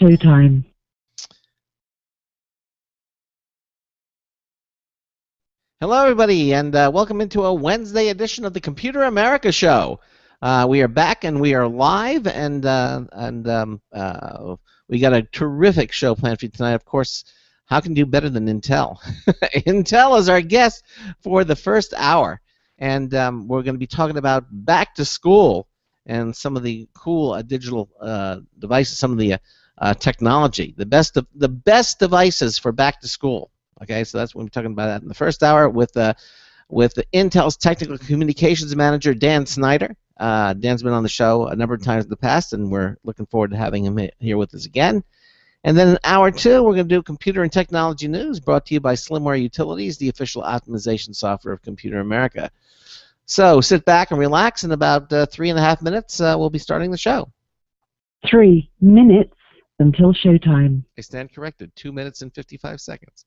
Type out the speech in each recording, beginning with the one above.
Showtime. Hello, everybody, and welcome into a Wednesday edition of the Computer America Show. We are back and we are live, and we got a terrific show planned for you tonight. Of course, how can you do better than Intel? Intel is our guest for the first hour, and we're going to be talking about back to school and some of the cool digital devices, some of the technology, the best devices for back to school. Okay, so that's what we're talking about that in the first hour with Intel's technical communications manager, Dan Snyder. Dan's been on the show a number of times in the past, and we're looking forward to having him here with us again. And then in hour two, we're going to do computer and technology news brought to you by Slimware Utilities, the official optimization software of Computer America. So sit back and relax. In about 3.5 minutes, we'll be starting the show. 3 minutes until showtime. I stand corrected. 2 minutes and 55 seconds.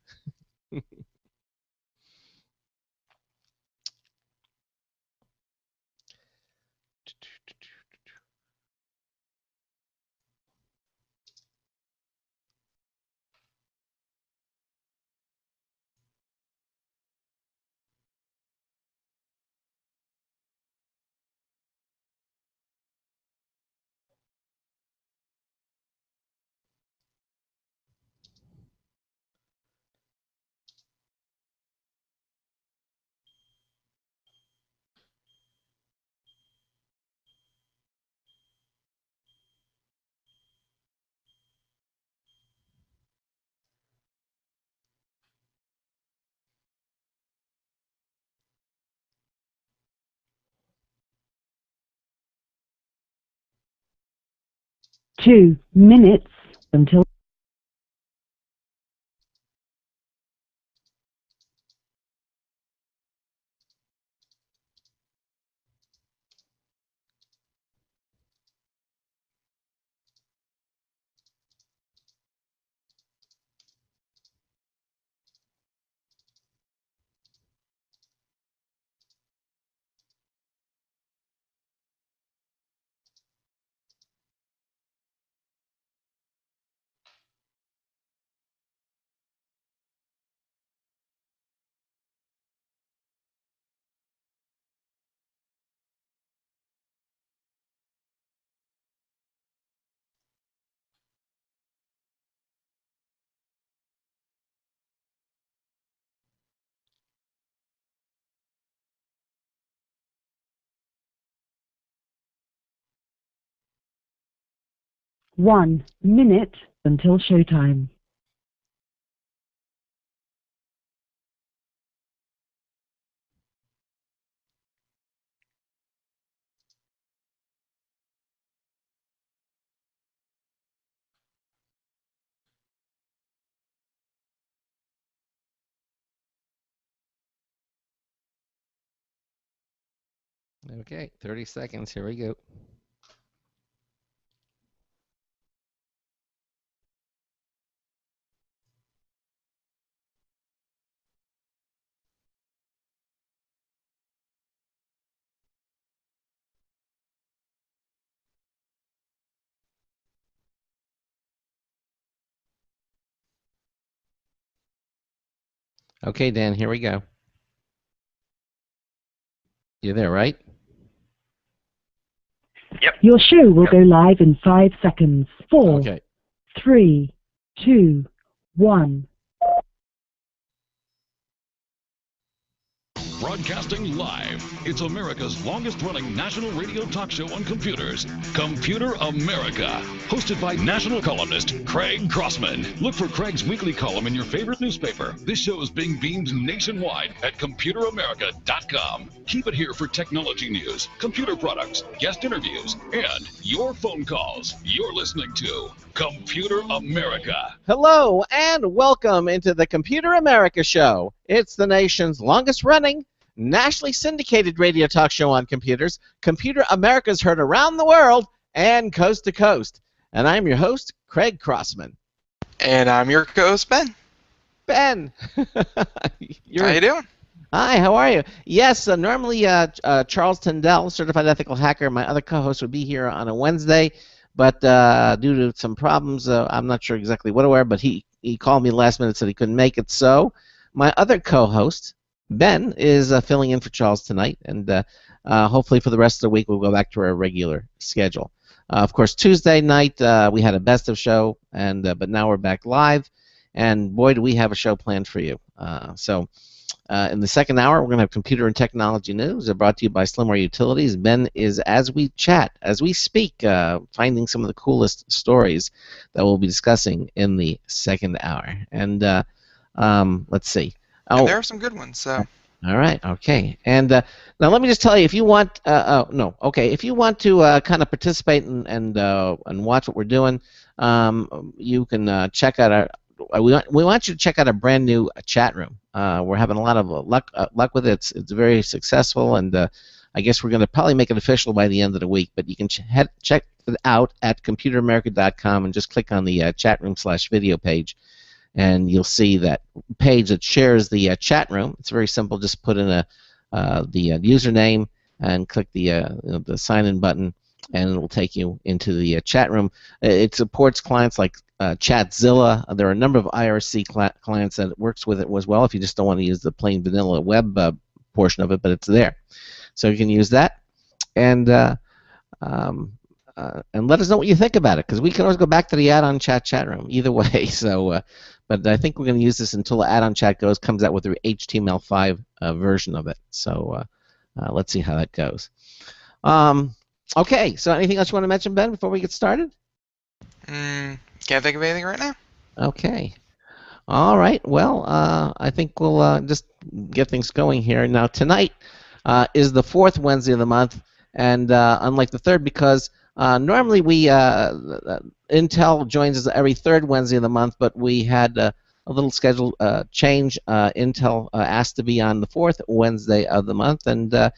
Two minutes until. One minute until showtime. Okay, 30 seconds. Here we go. Okay, Dan, here we go. You're there, right? Yep. Your show will go live in 5 seconds. 4, Okay. 3, 2, 1. Broadcasting live, it's America's longest-running national radio talk show on computers, Computer America, hosted by national columnist Craig Crossman. Look for Craig's weekly column in your favorite newspaper. This show is being beamed nationwide at ComputerAmerica.com. Keep it here for technology news, computer products, guest interviews, and your phone calls. You're listening to Computer America. Hello and welcome into the Computer America Show. It's the nation's longest-running, nationally syndicated radio talk show on computers. Computer America is heard around the world and coast to coast. And I'm your host, Craig Crossman. And I'm your co-host, Ben. Ben. How you doing? Hi, how are you? Yes, normally Charles Tindall, certified ethical hacker, my other co-host, would be here on a Wednesday. but due to some problems, I'm not sure exactly what were, but he called me last minute, said he couldn't make it. So my other co-host, Ben, is filling in for Charles tonight, and hopefully for the rest of the week we'll go back to our regular schedule. Of course, Tuesday night we had a best of show, and but now we're back live, and boy, do we have a show planned for you. In the second hour, we're going to have computer and technology news brought to you by Slimware Utilities. Ben is, as we chat, as we speak, finding some of the coolest stories that we'll be discussing in the second hour. And let's see. And there are some good ones. So. All right. Okay. And now let me just tell you, if you want, if you want to kind of participate and watch what we're doing, you can check out our. We want you to check out a brand new chat room. We're having a lot of luck with it. It's very successful, and I guess we're going to probably make it official by the end of the week. But you can check it out at computeramerica.com and just click on the chat room /video page, and you'll see that page that shares the chat room. It's very simple. Just put in the username and click the sign-in button, and it will take you into the chat room. It supports clients like Chatzilla. There are a number of IRC clients that it works with it as well if you just don't want to use the plain vanilla web portion of it, but it's there. So you can use that, and let us know what you think about it, because we can always go back to the add-on chat room either way. So, but I think we're going to use this until the add-on chat comes out with the HTML5 version of it. So let's see how that goes. Okay, so anything else you want to mention, Ben, before we get started? Can't think of anything right now. Okay. All right. Well, I think we'll just get things going here. Now, tonight is the fourth Wednesday of the month, and unlike the third, because normally Intel joins us every third Wednesday of the month, but we had a little schedule change. Intel asked to be on the fourth Wednesday of the month, and if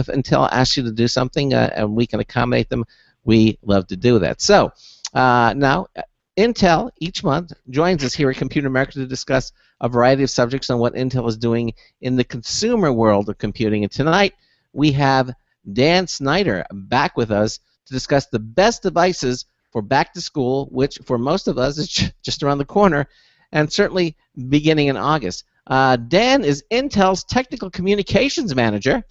Intel asks you to do something and we can accommodate them, we love to do that. So now, Intel each month joins us here at Computer America to discuss a variety of subjects on what Intel is doing in the consumer world of computing. And tonight we have Dan Snyder back with us to discuss the best devices for back to school, which for most of us is just around the corner, and certainly beginning in August. Dan is Intel's Technical Communications Manager.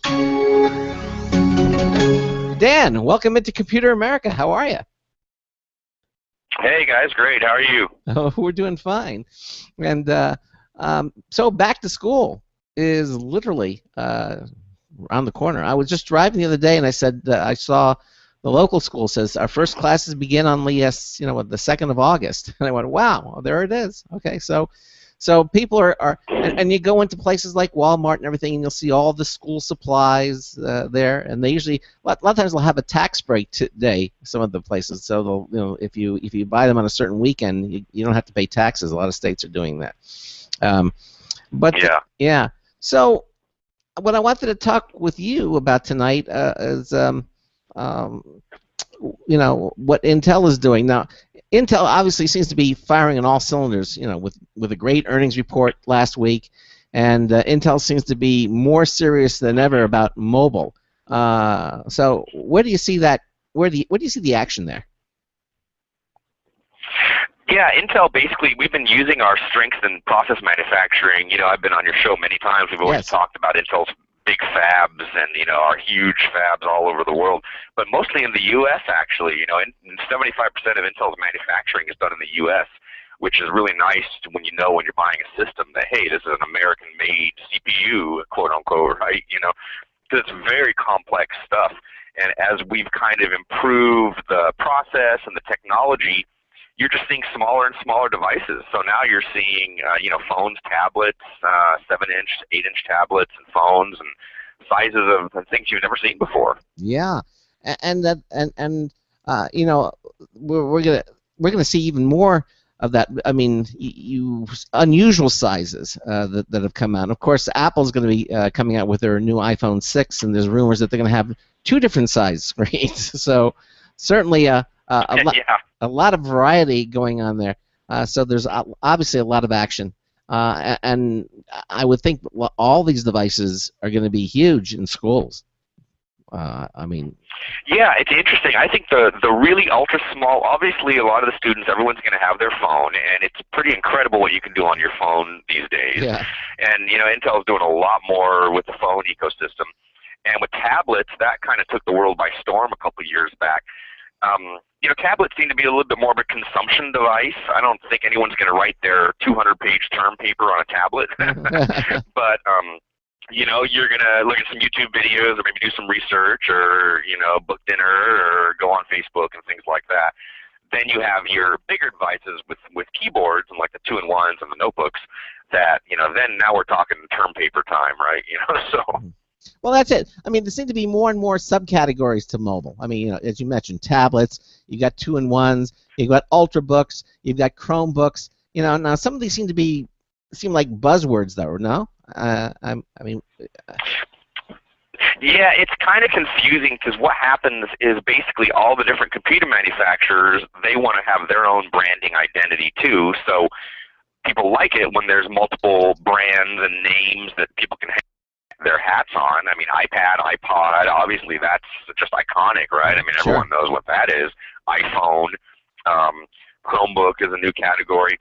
Dan, welcome into Computer America. How are you? Hey guys, great. How are you? Oh, we're doing fine. And so back to school is literally around the corner. I was just driving the other day, and I said I saw the local school says our first classes begin on the 2nd of August, and I went, wow, there it is. Okay, so people are and you go into places like Walmart and everything, and you'll see all the school supplies there, and they usually a lot of times they'll have a tax break day. Some of the places, so they'll if you buy them on a certain weekend, you don't have to pay taxes. A lot of states are doing that. Yeah. So what I wanted to talk with you about tonight is what Intel is doing now. Intel obviously seems to be firing on all cylinders, with a great earnings report last week, and Intel seems to be more serious than ever about mobile. So where do you see that? Where do you see the action there? Yeah, Intel, basically, we've been using our strengths in process manufacturing. I've been on your show many times. We've always talked about Intel's big fabs and, our huge fabs all over the world, but mostly in the U.S., actually. 75% of Intel's manufacturing is done in the U.S., which is really nice when you're buying a system that, hey, this is an American-made CPU, quote-unquote, right? Because it's very complex stuff. And as we've kind of improved the process and the technology, you're just seeing smaller and smaller devices. So now you're seeing, phones, tablets, 7-inch, 8-inch tablets, and phones, and sizes of things you've never seen before. Yeah, we're gonna see even more of that. I mean, unusual sizes that have come out. Of course, Apple's going to be coming out with their new iPhone 6, and there's rumors that they're going to have 2 different size screens. So certainly a lot of variety going on there. So there's obviously a lot of action, and I would think all these devices are going to be huge in schools. I mean. Yeah, it's interesting. I think the really ultra small. Obviously, a lot of the students, everyone's going to have their phone, and it's pretty incredible what you can do on your phone these days. Yeah. And Intel's doing a lot more with the phone ecosystem, and with tablets, that kind of took the world by storm a couple of years back. Tablets seem to be a little bit more of a consumption device. I don't think anyone's going to write their 200-page term paper on a tablet, but you're going to look at some YouTube videos or maybe do some research or, book dinner or go on Facebook and things like that. Then you have your bigger devices with keyboards and like the 2-in-1s and the notebooks that, then now we're talking term paper time, right? So. Well, that's it. I mean, there seem to be more and more subcategories to mobile. I mean, as you mentioned, tablets, you've got 2-in-1s, you've got Ultrabooks, you've got Chromebooks. Now some of these seem like buzzwords, though, no? Yeah, it's kind of confusing because what happens is basically all the different computer manufacturers, they want to have their own branding identity too. So people like it when there's multiple brands and names that people can have their hats on. I mean, iPad, iPod, obviously that's just iconic, right? I mean, everyone knows what that is. iPhone, Chromebook is a new category.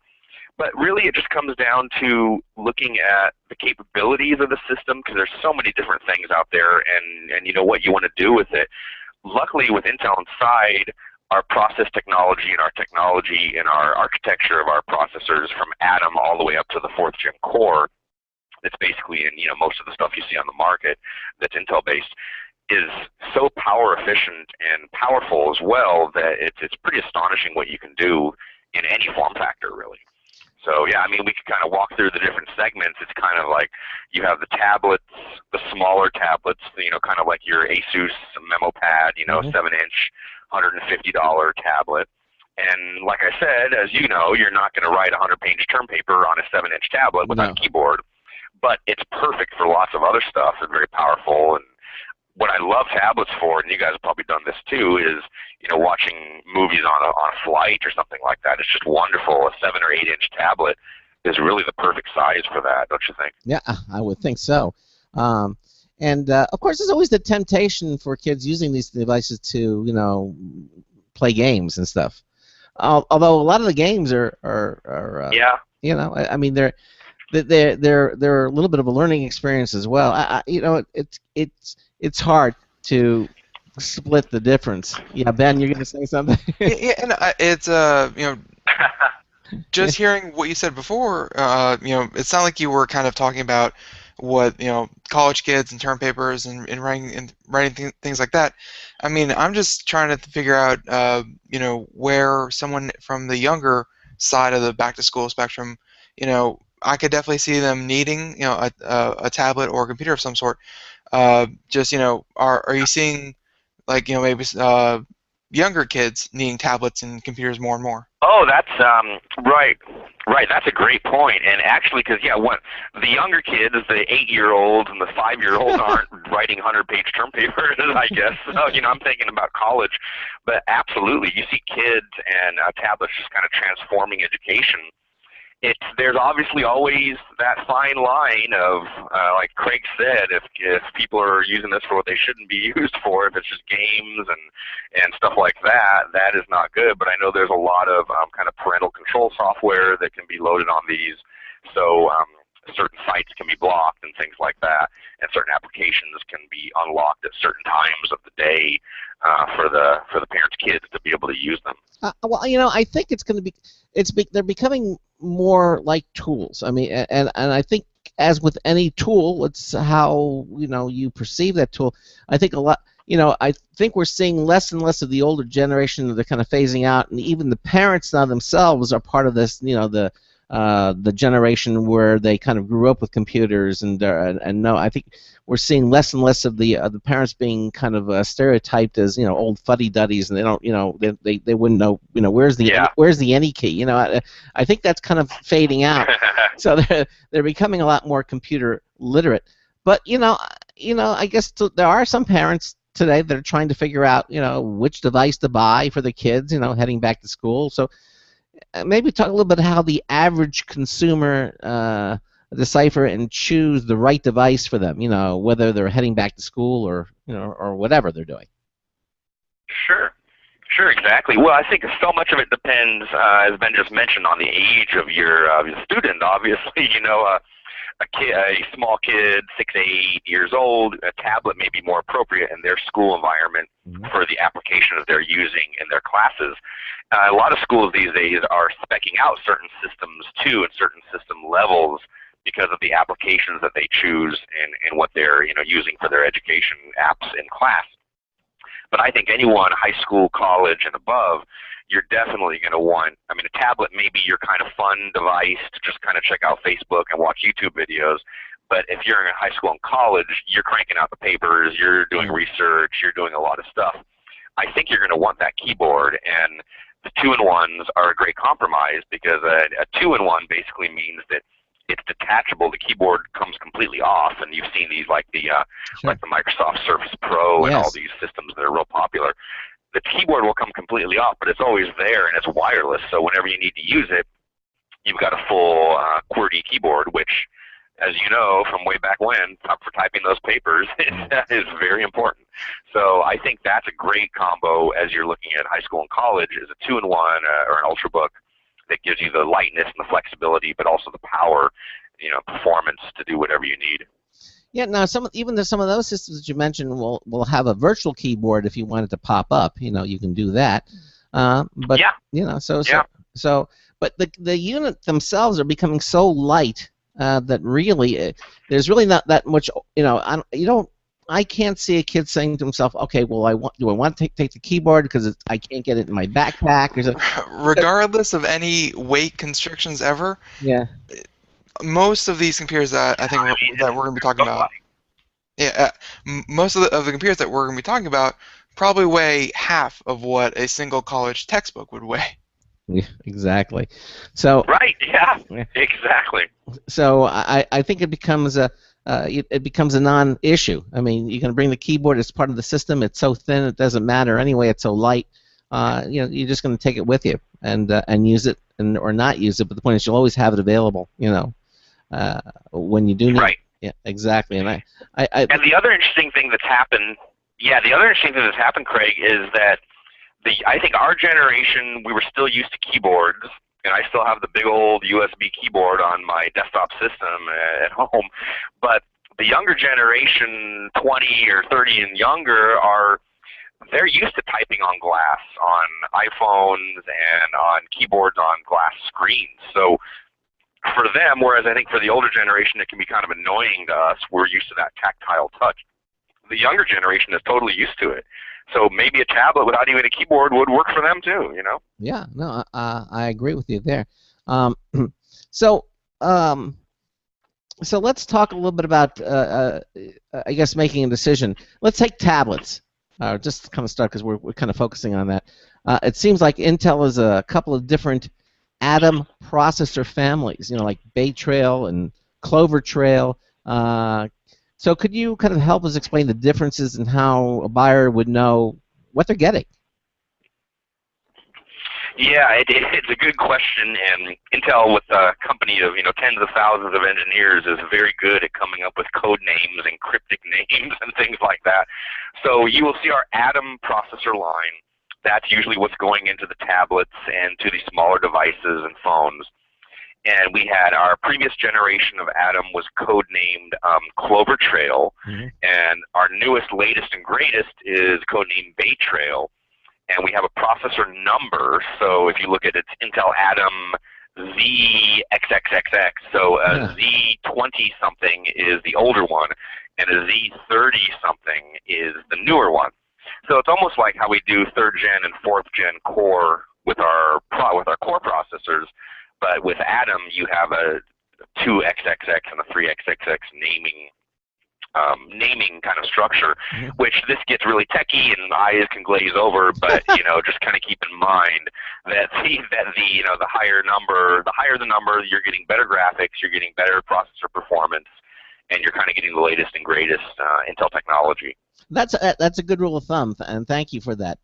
But really it just comes down to looking at the capabilities of the system because there's so many different things out there and what you want to do with it. Luckily with Intel inside, our process technology and our technology and our architecture of our processors from Atom all the way up to the 4th Gen Core, that's basically in most of the stuff you see on the market that's Intel based, is so power efficient and powerful as well that it's pretty astonishing what you can do in any form factor really. So yeah, I mean we could kind of walk through the different segments. It's kind of like you have the tablets, the smaller tablets, kind of like your Asus Memo Pad, 7-inch, $150 tablet. And like I said, as you know, you're not going to write a 100-page term paper on a 7-inch tablet without a keyboard. But it's perfect for lots of other stuff and very powerful. And what I love tablets for, and you guys have probably done this too, is watching movies on a flight or something like that. It's just wonderful. A 7 or 8-inch tablet is really the perfect size for that, don't you think? Yeah, I would think so. And of course, there's always the temptation for kids using these devices to play games and stuff. Although a lot of the games are I mean they're a little bit of a learning experience as well. It's hard to split the difference. Yeah, Ben, you're gonna say something? Yeah, and it's just hearing what you said before. It sounded like you were kind of talking about what college kids and term papers and writing things like that. I mean, I'm just trying to figure out where someone from the younger side of the back to school spectrum, I could definitely see them needing a tablet or a computer of some sort. Are you seeing like maybe younger kids needing tablets and computers more and more? Oh, that's right. That's a great point. And actually, because the younger kids, the 8-year-olds and the 5-year-olds aren't writing 100-page term papers, I guess. So I'm thinking about college, but absolutely, you see kids and tablets just kind of transforming education. There's obviously always that fine line of, like Craig said, if people are using this for what they shouldn't be used for, if it's just games and stuff like that, that is not good. But I know there's a lot of kind of parental control software that can be loaded on these, so certain sites can be blocked and things like that, and certain applications can be unlocked at certain times of the day for the parents' kids to be able to use them. Well, I think it's going to be they're becoming more like tools. I mean, and I think as with any tool, it's how you perceive that tool. I think a lot. I think we're seeing less and less of the older generation that they're kind of phasing out, and even the parents now themselves are part of this. The generation where they kind of grew up with computers and no, I think we're seeing less and less of the parents being kind of stereotyped as old fuddy-duddies, and they don't they wouldn't know where's the any key. I think that's kind of fading out. So they're becoming a lot more computer literate. But I guess there are some parents today that are trying to figure out which device to buy for the kids heading back to school. So maybe talk a little bit how the average consumer decipher and choose the right device for them, whether they're heading back to school or or whatever they're doing. Sure, exactly. Well, I think so much of it depends, as Ben just mentioned, on the age of your student. Obviously, a small kid, 6 to 8 years old, a tablet may be more appropriate in their school environment for the application that they're using in their classes. A lot of schools these days are speccing out certain systems too, and certain system levels, because of the applications that they choose and what they're using for their education apps in class. But I think anyone, high school, college, and above, you're definitely going to want, a tablet may be your kind of fun device to just kind of check out Facebook and watch YouTube videos. But if you're in high school and college, you're cranking out the papers, you're doing research, you're doing a lot of stuff. I think you're going to want that keyboard, and the 2-in-1s are a great compromise, because a 2-in-1 basically means that it's detachable. The keyboard comes completely off, and you've seen these like the Microsoft Surface Pro and all these systems that are real popular. The keyboard will come completely off, but it's always there, and it's wireless. So whenever you need to use it, you've got a full QWERTY keyboard, which, as you know from way back when, for typing those papers, is very important. So I think that's a great combo as you're looking at high school and college, is a 2-in-1 or an Ultrabook that gives you the lightness and the flexibility, but also the power, performance to do whatever you need. Yeah. Now, some of those systems that you mentioned will have a virtual keyboard if you want it to pop up. You can do that. But but the unit themselves are becoming so light that really there's really not that much. I can't see a kid saying to himself, "Okay, well, do I want to take the keyboard because I can't get it in my backpack?" Regardless of any weight constrictions ever. Yeah. Most of these computers that I think that we're going to be talking about, most of the computers that we're going to be talking about probably weigh half of what a single college textbook would weigh. Yeah, exactly. So. Right. Yeah. Exactly. So I think it becomes a non-issue. You're going to bring the keyboard as part of the system. It's so thin, it doesn't matter anyway. It's so light. You're just going to take it with you and use it or not use it. But the point is, you'll always have it available. When you do need. Right. Yeah, exactly. And and the other interesting thing that's happened, Craig, is that I think our generation, we were still used to keyboards. And I still have the big old USB keyboard on my desktop system at home. But the younger generation, 20 or 30 and younger, they're used to typing on glass, on iPhones, and on keyboards on glass screens. So for them, whereas I think for the older generation it can be kind of annoying to us, we're used to that tactile touch. The younger generation is totally used to it. So maybe a tablet without even a keyboard would work for them too, Yeah, no, I agree with you there. So let's talk a little bit about, I guess, making a decision. Let's take tablets. Just to kind of start, because we're kind of focusing on that. It seems like Intel is a couple of different Atom processor families, like Bay Trail and Clover Trail. So could you kind of help us explain the differences in how a buyer would know what they're getting? Yeah, it's a good question, and Intel, with a company of tens of thousands of engineers, is very good at coming up with code names and cryptic names and things like that. So you will see our Atom processor line. That's usually what's going into the tablets and to the smaller devices and phones. And we had our previous generation of Atom was codenamed Clover Trail, and our newest, latest, and greatest is codenamed Bay Trail. And we have a processor number, so if you look at it, it's Intel Atom ZXXXX, so a Z20-something is the older one, and a Z30-something is the newer one. So it's almost like how we do 3rd gen and 4th gen core with our core processors. But with Atom, you have a 2XXX and a 3XXX naming kind of structure, which this gets really techie and eyes can glaze over. But just kind of keep in mind that the higher the number, you're getting better graphics, you're getting better processor performance, and you're kind of getting the latest and greatest Intel technology. That's a good rule of thumb, and thank you for that,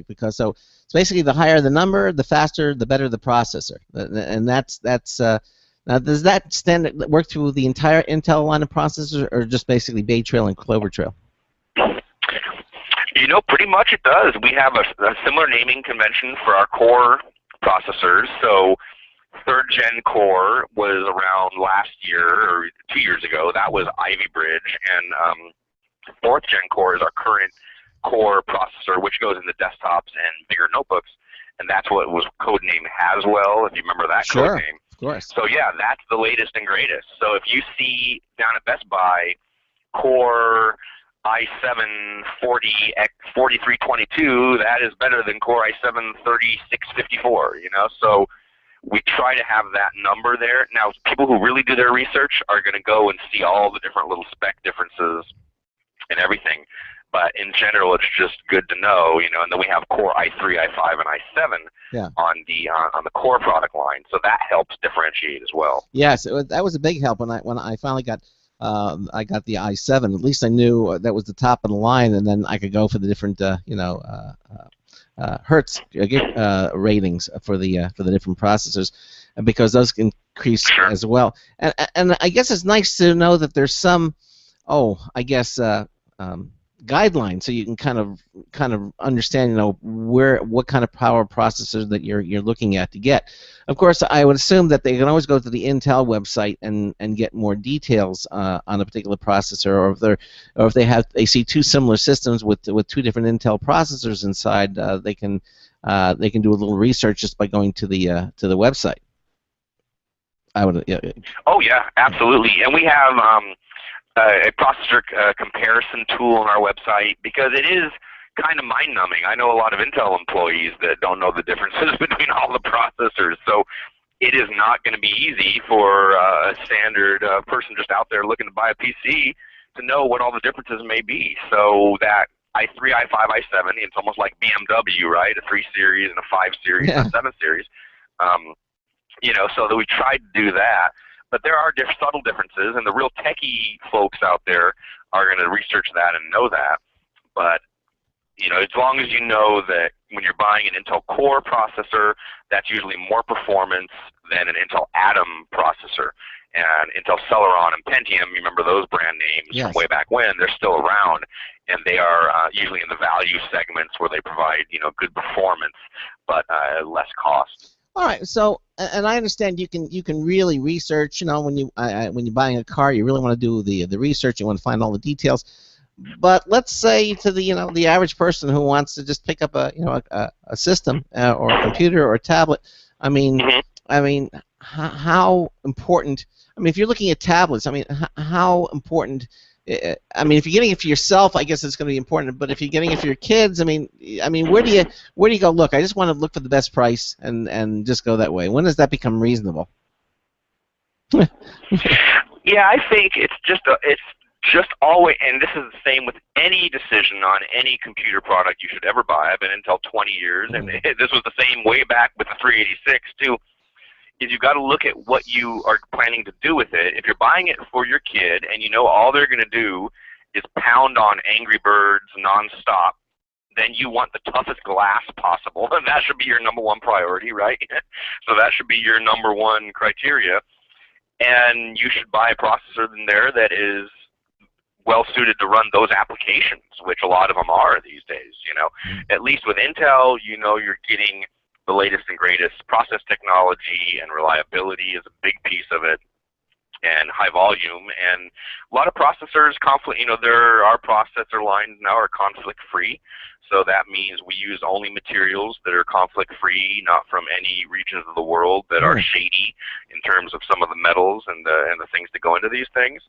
because so it's basically the higher the number, the faster, the better the processor, and that's Now, does that work through the entire Intel line of processors, or just basically Bay Trail and Clover Trail? You know, pretty much it does. We have a similar naming convention for our core processors. So 3rd Gen Core was around last year or 2 years ago. That was Ivy Bridge, and 4th Gen Core is our current core processor, which goes into desktops and bigger notebooks, and that's what was codenamed Haswell, if you remember that codename. Of course. So yeah, that's the latest and greatest. So if you see down at Best Buy Core i7 4322, that is better than Core i7 3654. You know, so we try to have that number there. Now, people who really do their research are going to go and see all the different little spec differences and everything. But in general, it's just good to know, you know. And then we have Core i3, i5, and i7 on the core product line, so that helps differentiate as well. Yes, that was a big help when I finally got I got the i7. At least I knew that was the top of the line, and then I could go for the different Hertz ratings for the different processors, because those can increase as well. And I guess it's nice to know that there's some guidelines, so you can kind of understand, you know, what kind of power processor that you're looking at to get. Of course, I would assume that they can always go to the Intel website and get more details on a particular processor, or if they see two similar systems with two different Intel processors inside, they can do a little research just by going to the website. I would. Yeah. Oh yeah, absolutely, and we have a processor comparison tool on our website, because it is kind of mind-numbing. I know a lot of Intel employees that don't know the differences between all the processors, so it is not going to be easy for a standard person just out there looking to buy a PC to know what all the differences may be. So that i3, i5, i7, it's almost like BMW, right? A 3 series and a 5 series and a 7 series. You know, so that we tried to do that. But there are subtle differences, and the real techie folks out there are going to research that and know that. But, you know, as long as you know that when you're buying an Intel Core processor, that's usually more performance than an Intel Atom processor. And Intel Celeron and Pentium, you remember those brand names from way back when, they're still around, and they are usually in the value segments where they provide, you know, good performance, but less cost. All right, so, and I understand you can really research. You know, when you're buying a car, you really want to do the research. You want to find all the details. But let's say to the average person who wants to just pick up a system or a computer or a tablet. I mean, how important? I mean, if you're looking at tablets, I mean, how important? I mean, if you're getting it for yourself, I guess it's going to be important. But if you're getting it for your kids, I mean, where do you go? Look, I just want to look for the best price and just go that way. When does that become reasonable? Yeah, I think it's just always, and this is the same with any decision on any computer product you should ever buy. I've been Intel 20 years, and this was the same way back with the 386 too. Is you've got to look at what you are planning to do with it. If you're buying it for your kid and you know all they're going to do is pound on Angry Birds nonstop, then you want the toughest glass possible, and that should be your number one priority, right? So that should be your number one criteria, and you should buy a processor in there that is well suited to run those applications, which a lot of them are these days. You know, at least with Intel, you know you're getting the latest and greatest process technology, and reliability is a big piece of it, and high volume. And a lot of processors our processor lines now are conflict free, so that means we use only materials that are conflict free, not from any regions of the world that are shady in terms of some of the metals and the things that go into these things.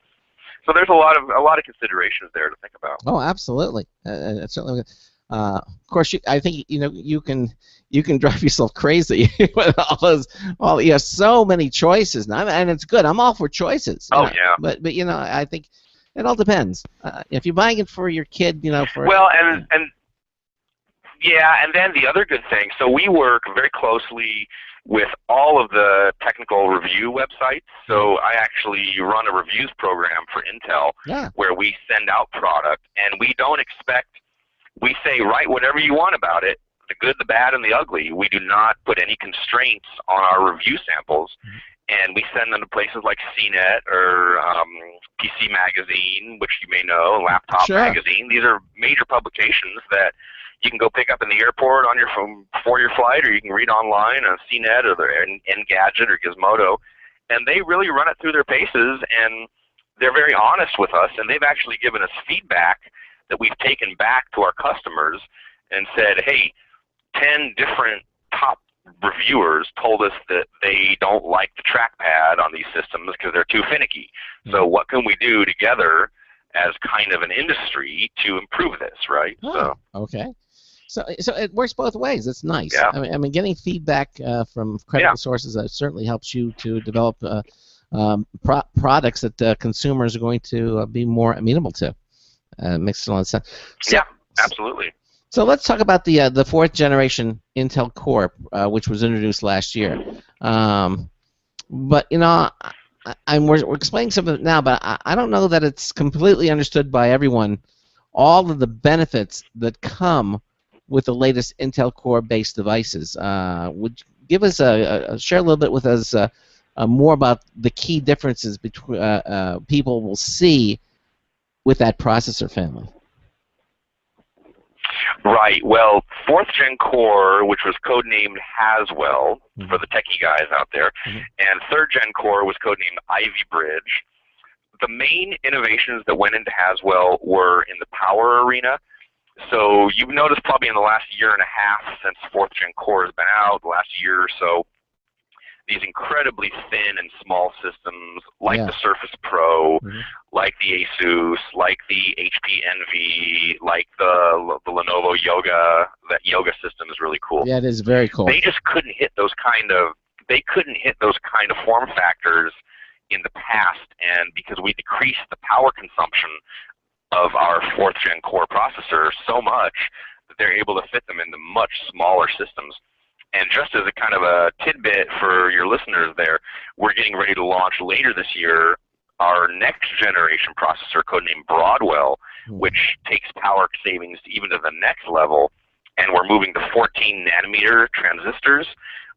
So there's a lot of considerations there to think about. Oh, absolutely. Certainly. Of course, I think you can drive yourself crazy with you have so many choices now, and it's good. I'm all for choices. Yeah. But I think it all depends. If you're buying it for your kid, and then the other good thing. So we work very closely with all of the technical review websites. So I actually run a reviews program for Intel where we send out product, and we don't expect. We say write whatever you want about it, the good, the bad, and the ugly. We do not put any constraints on our review samples, and we send them to places like CNET or PC Magazine, which you may know, Laptop Sure. Magazine. These are major publications that you can go pick up in the airport on your phone before your flight, or you can read online on CNET or Engadget or Gizmodo. And they really run it through their paces, and they're very honest with us, and they've actually given us feedback that we've taken back to our customers and said, hey, 10 different top reviewers told us that they don't like the trackpad on these systems because they're too finicky. So what can we do together as kind of an industry to improve this, right? Oh, okay. So it works both ways. It's nice. Yeah. I mean, getting feedback from credible sources certainly helps you to develop products that consumers are going to be more amenable to. Makes a lot of sense. So, yeah, absolutely. So let's talk about the fourth generation Intel Core, which was introduced last year. But we're explaining some of it now, but I don't know that it's completely understood by everyone. All of the benefits that come with the latest Intel Core-based devices. Would you give us share a little bit with us more about the key differences between people will see with that processor family? Right. Well, 4th Gen Core, which was codenamed Haswell for the techie guys out there, and 3rd Gen Core was codenamed Ivy Bridge. The main innovations that went into Haswell were in the power arena. So you've noticed probably in the last year and a half since 4th Gen Core has been out, the last year or so, these incredibly thin and small systems like the Surface Pro, like the Asus, like the HP Envy, like the Lenovo Yoga. That Yoga system is really cool. Yeah, it is very cool. They just couldn't hit those kind of form factors in the past, and because we decreased the power consumption of our 4th Gen Core processor so much that they're able to fit them into much smaller systems. And just as a kind of a tidbit for your listeners there, we're getting ready to launch later this year our next generation processor codenamed Broadwell, which takes power savings even to the next level. And we're moving to 14 nanometer transistors,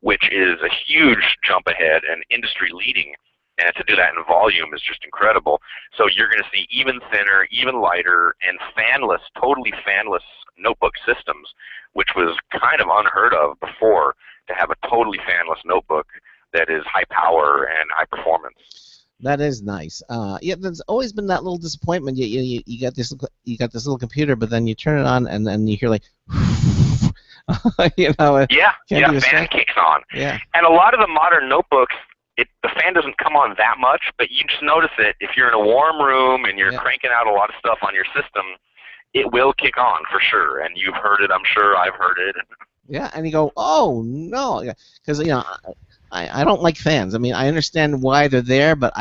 which is a huge jump ahead and industry leading. And to do that in volume is just incredible. So you're going to see even thinner, even lighter, and fanless, totally fanless notebook systems, which was kind of unheard of before, to have a totally fanless notebook that is high power and high performance. That is nice. Yeah, there's always been that little disappointment. You got this little computer, but then you turn it on and then you hear like, fan kicks on. Yeah. And a lot of the modern notebooks, the fan doesn't come on that much, but you just notice it if you're in a warm room and you're cranking out a lot of stuff on your system. It will kick on for sure, and you've heard it. I'm sure I've heard it. Yeah, and you go, oh no, because I don't like fans. I mean, I understand why they're there, but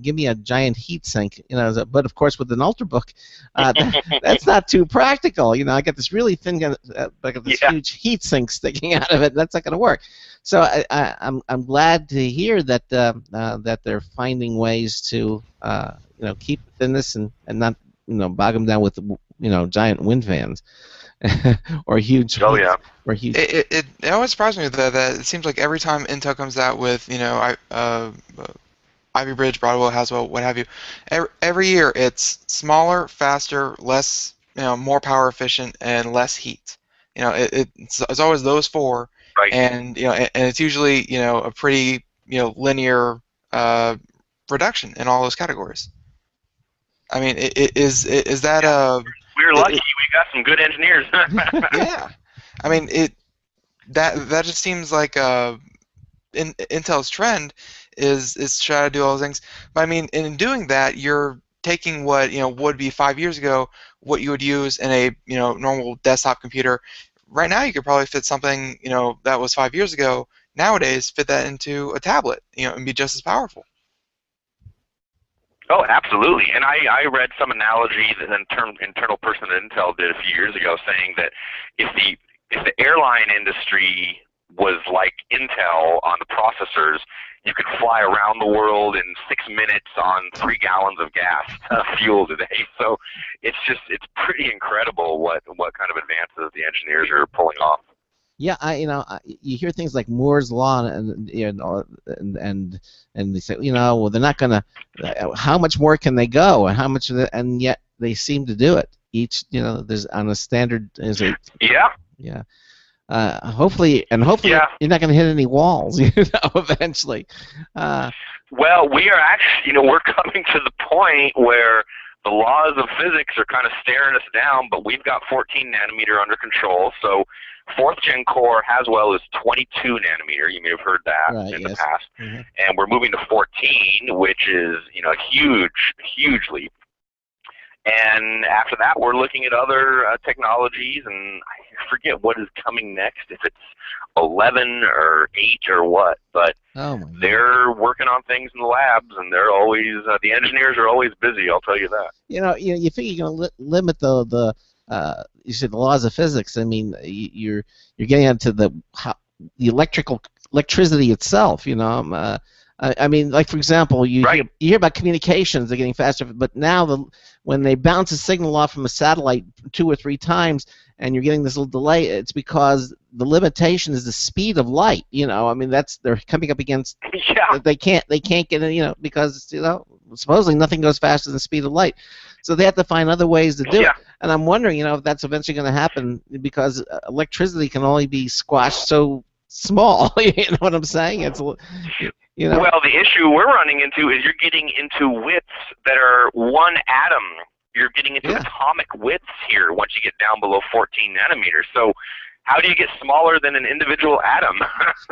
give me a giant heat sink. But of course with an Ultrabook, that's not too practical. I got this really thin, I got this huge heat sink sticking out of it. That's not going to work. So I'm glad to hear that that they're finding ways to keep thinness and not bog them down with giant wind fans or huge. Oh yeah. Or huge. It always surprises me that it seems like every time Intel comes out with Ivy Bridge, Broadwell, Haswell, what have you, every year it's smaller, faster, less, more power efficient, and less heat. It's always those four. Right. And and it's usually a pretty linear reduction in all those categories. I mean, is that We're lucky. We got some good engineers. Yeah, I mean that just seems like Intel's trend is try to do all those things. But I mean, in doing that, you're taking what would be 5 years ago, what you would use in a normal desktop computer. Right now, you could probably fit something that was 5 years ago. Nowadays, fit that into a tablet, and be just as powerful. Oh, absolutely. And I read some analogy that an internal person at Intel did a few years ago, saying that if the airline industry was like Intel on the processors, you could fly around the world in 6 minutes on 3 gallons of gas fuel today. So it's pretty incredible what kind of advances the engineers are pulling off. Yeah, you hear things like Moore's law, and they say, well, they're not gonna. How much more can they go, and how much, and yet they seem to do it. Each, there's on a standard is a. Yeah. Yeah. Hopefully, you're not going to hit any walls, eventually. Well, we are actually, we're coming to the point where the laws of physics are kind of staring us down, but we've got 14 nanometer under control. So 4th Gen Core Haswell is 22 nanometer. You may have heard that in the past. Mm-hmm. And we're moving to 14, which is, a huge leap. And after that, we're looking at other technologies, and I forget what is coming next, if it's 11 or 8 or what. But they're working on things in the labs, and they're always the engineers are always busy. I'll tell you that. You think you're going to limit the you said the laws of physics. I mean, you're getting into the electricity itself. I mean, like, for example, you hear about communications, they're getting faster, but now when they bounce a signal off from a satellite 2 or 3 times and you're getting this little delay, it's because the limitation is the speed of light. I mean, they're coming up against they can't get it, because supposedly nothing goes faster than the speed of light. So they have to find other ways to do it. And I'm wondering, if that's eventually going to happen, because electricity can only be squashed so small. You know what I'm saying? It's Well, the issue we're running into is you're getting into widths that are 1 atom. You're getting into atomic widths here once you get down below 14 nanometers. So how do you get smaller than an individual atom?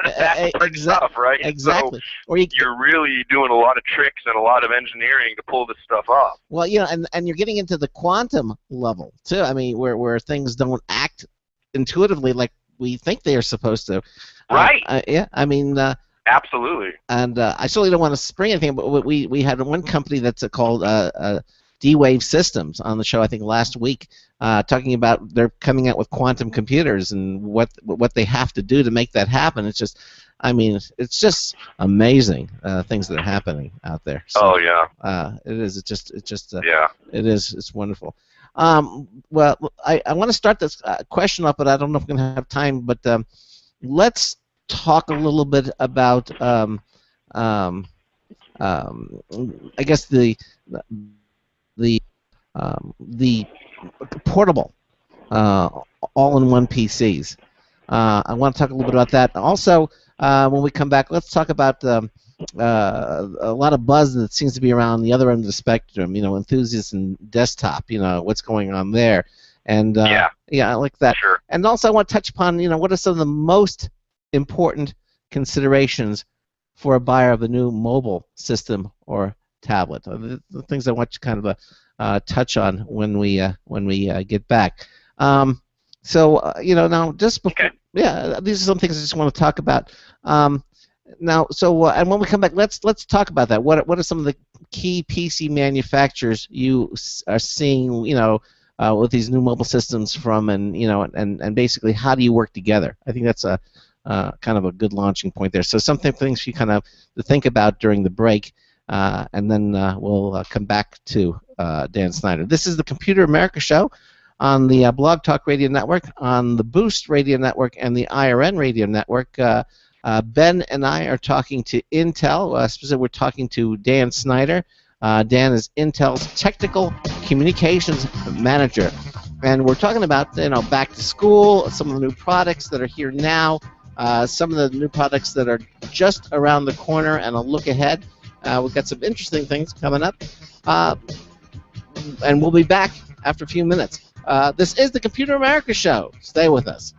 That's pretty tough, right? Exactly. So you're really doing a lot of tricks and a lot of engineering to pull this stuff off. Well, and you're getting into the quantum level, too. I mean, where things don't act intuitively like we think they are supposed to. Right. I mean... Absolutely. And I certainly don't want to spring anything, but we had one company that's called D-Wave Systems on the show, I think, last week, talking about they're coming out with quantum computers and what they have to do to make that happen. It's just, I mean, it's just amazing things that are happening out there. So, it is. It's just. It is. It's wonderful. Well, I want to start this question up, but I don't know if we're going to have time. But let's talk a little bit about, I guess the portable all-in-one PCs. I want to talk a little bit about that. Also, when we come back, let's talk about a lot of buzz that seems to be around the other end of the spectrum. Enthusiasts and desktop. What's going on there? And I like that. Sure. And also, I want to touch upon what are some of the most important considerations for a buyer of a new mobile system or tablet. The things I want you kind of touch on when we get back. Now just before, these are some things I just want to talk about. And when we come back, let's talk about that. What are some of the key PC manufacturers you are seeing, with these new mobile systems from, and basically how do you work together? I think that's a kind of a good launching point there. So things for you kind of to think about during the break, and then we'll come back to Dan Snyder. This is the Computer America Show on the Blog Talk Radio Network, on the Boost Radio Network, and the IRN Radio Network. Ben and I are talking to Intel. Specifically, we're talking to Dan Snyder. Dan is Intel's Technical Communications Manager. And we're talking about, back to school, some of the new products that are here now, some of the new products that are just around the corner, and a look ahead. We've got some interesting things coming up. And we'll be back after a few minutes. This is the Computer America Show. Stay with us.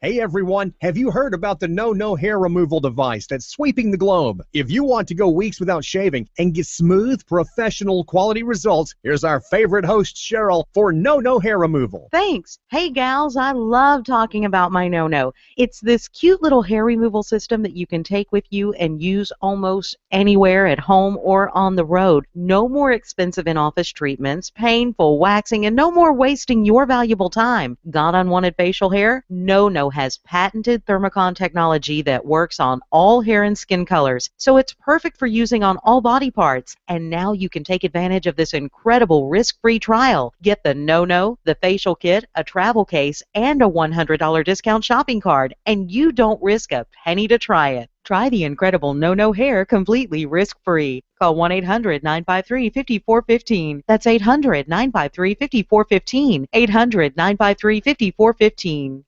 Hey everyone, have you heard about the No Hair Removal device that's sweeping the globe? If you want to go weeks without shaving and get smooth, professional quality results, here's our favorite host, Cheryl, for No Hair Removal. Thanks. Hey gals, I love talking about my No. It's this cute little hair removal system that you can take with you and use almost anywhere at home or on the road. No more expensive in-office treatments, painful waxing, and no more wasting your valuable time. Got unwanted facial hair? No has patented Thermocon technology that works on all hair and skin colors, so it's perfect for using on all body parts. And now you can take advantage of this incredible risk-free trial. Get the No-No, the facial kit, a travel case, and a $100 discount shopping card, and you don't risk a penny to try it. Try the incredible No-No hair completely risk-free. Call 1-800-953-5415. That's 800-953-5415. 800-953-5415.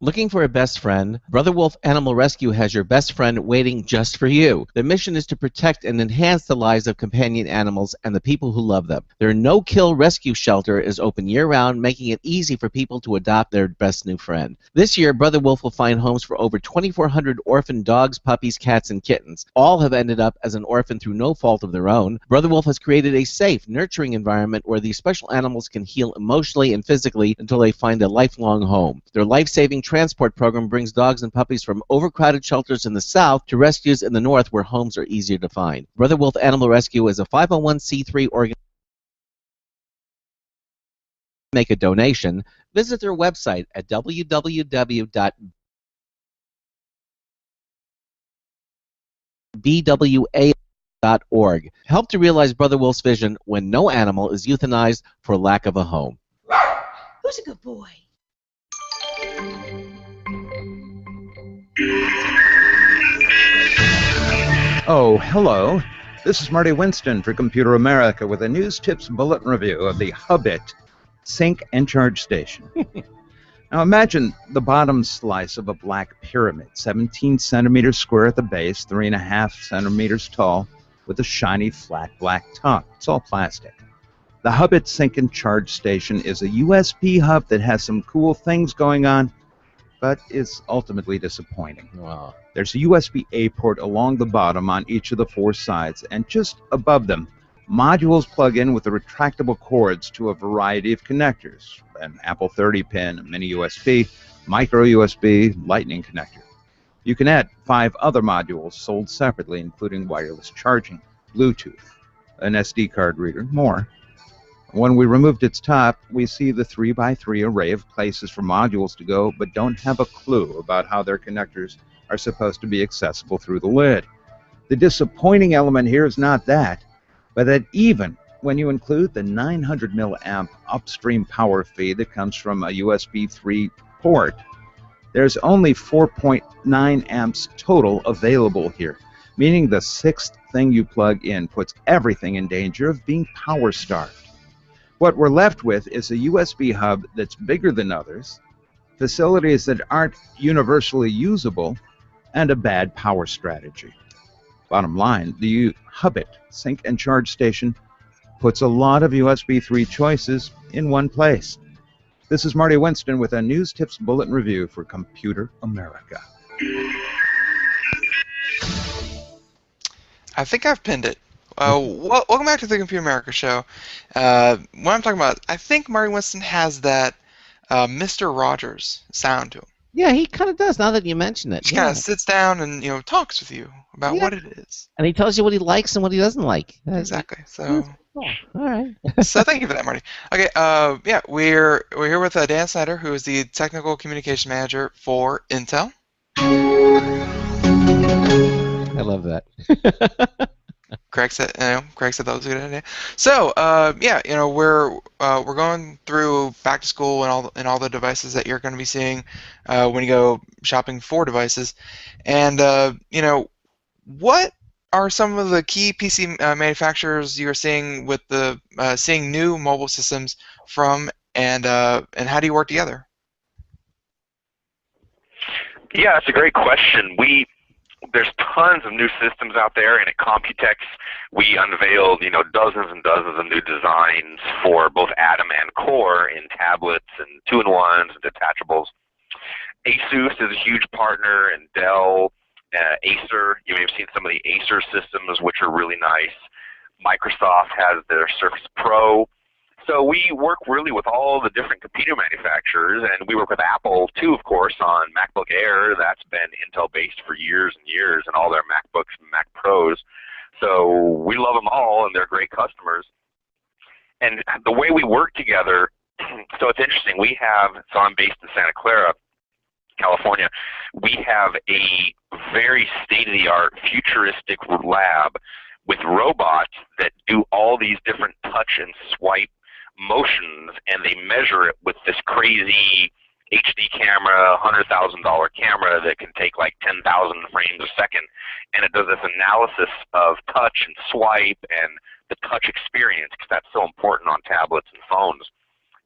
Looking for a best friend? Brother Wolf Animal Rescue has your best friend waiting just for you. Their mission is to protect and enhance the lives of companion animals and the people who love them. Their no-kill rescue shelter is open year-round, making it easy for people to adopt their best new friend. This year, Brother Wolf will find homes for over 2,400 orphan dogs, puppies, cats, and kittens. All have ended up as an orphan through no fault of their own. Brother Wolf has created a safe, nurturing environment where these special animals can heal emotionally and physically until they find a lifelong home. Their life-saving transport program brings dogs and puppies from overcrowded shelters in the south to rescues in the north where homes are easier to find. Brother Wolf Animal Rescue is a 501c3 organization. Make a donation. Visit their website at www.bwa.org. Help to realize Brother Wolf's vision when no animal is euthanized for lack of a home. Who's a good boy? Oh, hello. This is Marty Winston for Computer America with a news tips bulletin review of the Hubbit Sync and Charge Station. Now imagine the bottom slice of a black pyramid, 17 centimeters square at the base, 3.5 centimeters tall, with a shiny flat black top. It's all plastic. The Hubbit Sync and Charge Station is a USB hub that has some cool things going on, but is ultimately disappointing. Wow. There's a USB-A port along the bottom on each of the 4 sides, and just above them, modules plug in with the retractable cords to a variety of connectors, an Apple 30 pin, a mini USB, micro USB, lightning connector. You can add 5 other modules sold separately, including wireless charging, Bluetooth, an SD card reader, more. When we removed its top, we see the 3x3 array of places for modules to go, but don't have a clue about how their connectors are supposed to be accessible through the lid. The disappointing element here is not that, but that even when you include the 900 milliamp upstream power feed that comes from a USB 3 port, there's only 4.9 amps total available here, meaning the 6th thing you plug in puts everything in danger of being power starved. What we're left with is a USB hub that's bigger than others, facilities that aren't universally usable, and a bad power strategy. Bottom line, the Hubbit Sync and Charge Station puts a lot of USB 3 choices in one place. This is Marty Winston with a News Tips Bulletin Review for Computer America. I think I've pinned it. Welcome back to the Computer America Show. What I'm talking about, I think Marty Winston has that Mr. Rogers sound to him. Yeah, he kind of does now that you mention it. He kind of sits down and talks with you about what it is. And he tells you what he likes and what he doesn't like. Exactly. So. All right. So thank you for that, Marty. Okay. Yeah, we're here with Dan Snyder, who is the Technical Communication Manager for Intel. I love that. Craig said that was a good idea. So, yeah, we're going through back to school and all the devices that you're going to be seeing when you go shopping for devices, and what are some of the key PC manufacturers you're seeing with the seeing new mobile systems from, and how do you work together? Yeah, that's a great question. There's tons of new systems out there, and at Computex we unveiled, dozens and dozens of new designs for both Atom and Core in tablets and 2-in-1s and detachables. Asus is a huge partner, and Dell, Acer. You may have seen some of the Acer systems, which are really nice. Microsoft has their Surface Pro. So we work really with all the different computer manufacturers, and we work with Apple too, of course, on MacBook Air. That's been Intel-based for years and years, and all their MacBooks and Mac Pros. So we love them all, and they're great customers. And the way we work together So it's interesting. So I'm based in Santa Clara, California. We have a very state-of-the-art, futuristic lab with robots that do all these different touch and swipe motions, and they measure it with this crazy HD camera, $100,000 camera that can take like 10,000 frames a second, and it does this analysis of touch and swipe and the touch experience, because that's so important on tablets and phones.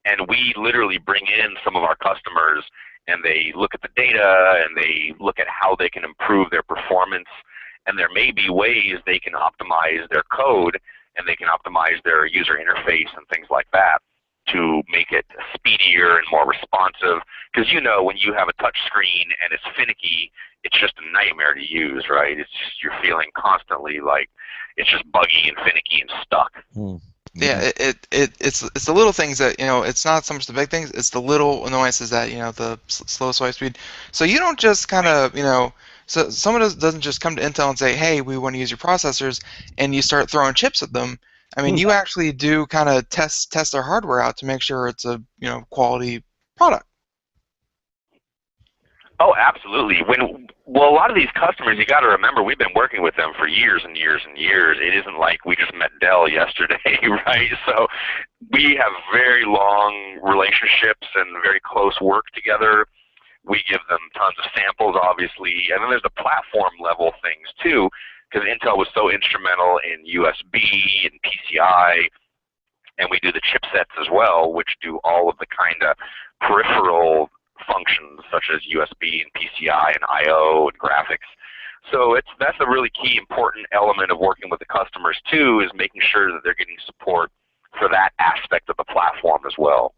And we literally bring in some of our customers, and they look at the data, and they look at how they can improve their performance, and there may be ways they can optimize their code, and they can optimize their user interface and things like that to make it speedier and more responsive. Because when you have a touch screen and it's finicky, it's just a nightmare to use, right? It's just, you're feeling constantly like it's just buggy and finicky and stuck. Yeah, it's the little things that, it's not so much the big things, it's the little annoyances that, the slow swipe speed. So you don't just kind of, so someone doesn't just come to Intel and say, hey, we want to use your processors, and you start throwing chips at them. I mean, you actually do kind of test their hardware out to make sure it's a, quality product. Oh, absolutely. Well, a lot of these customers, you got to remember, we've been working with them for years and years and years. It isn't like we just met Dell yesterday, right? So we have very long relationships and very close work together. We give them tons of samples, obviously, and then there's the platform level things too, because Intel was so instrumental in USB and PCI, and we do the chipsets as well, which do all of the kind of peripheral functions such as USB and PCI and I/O and graphics. So that's a really key important element of working with the customers too, is making sure that they're getting support for that aspect of the platform as well.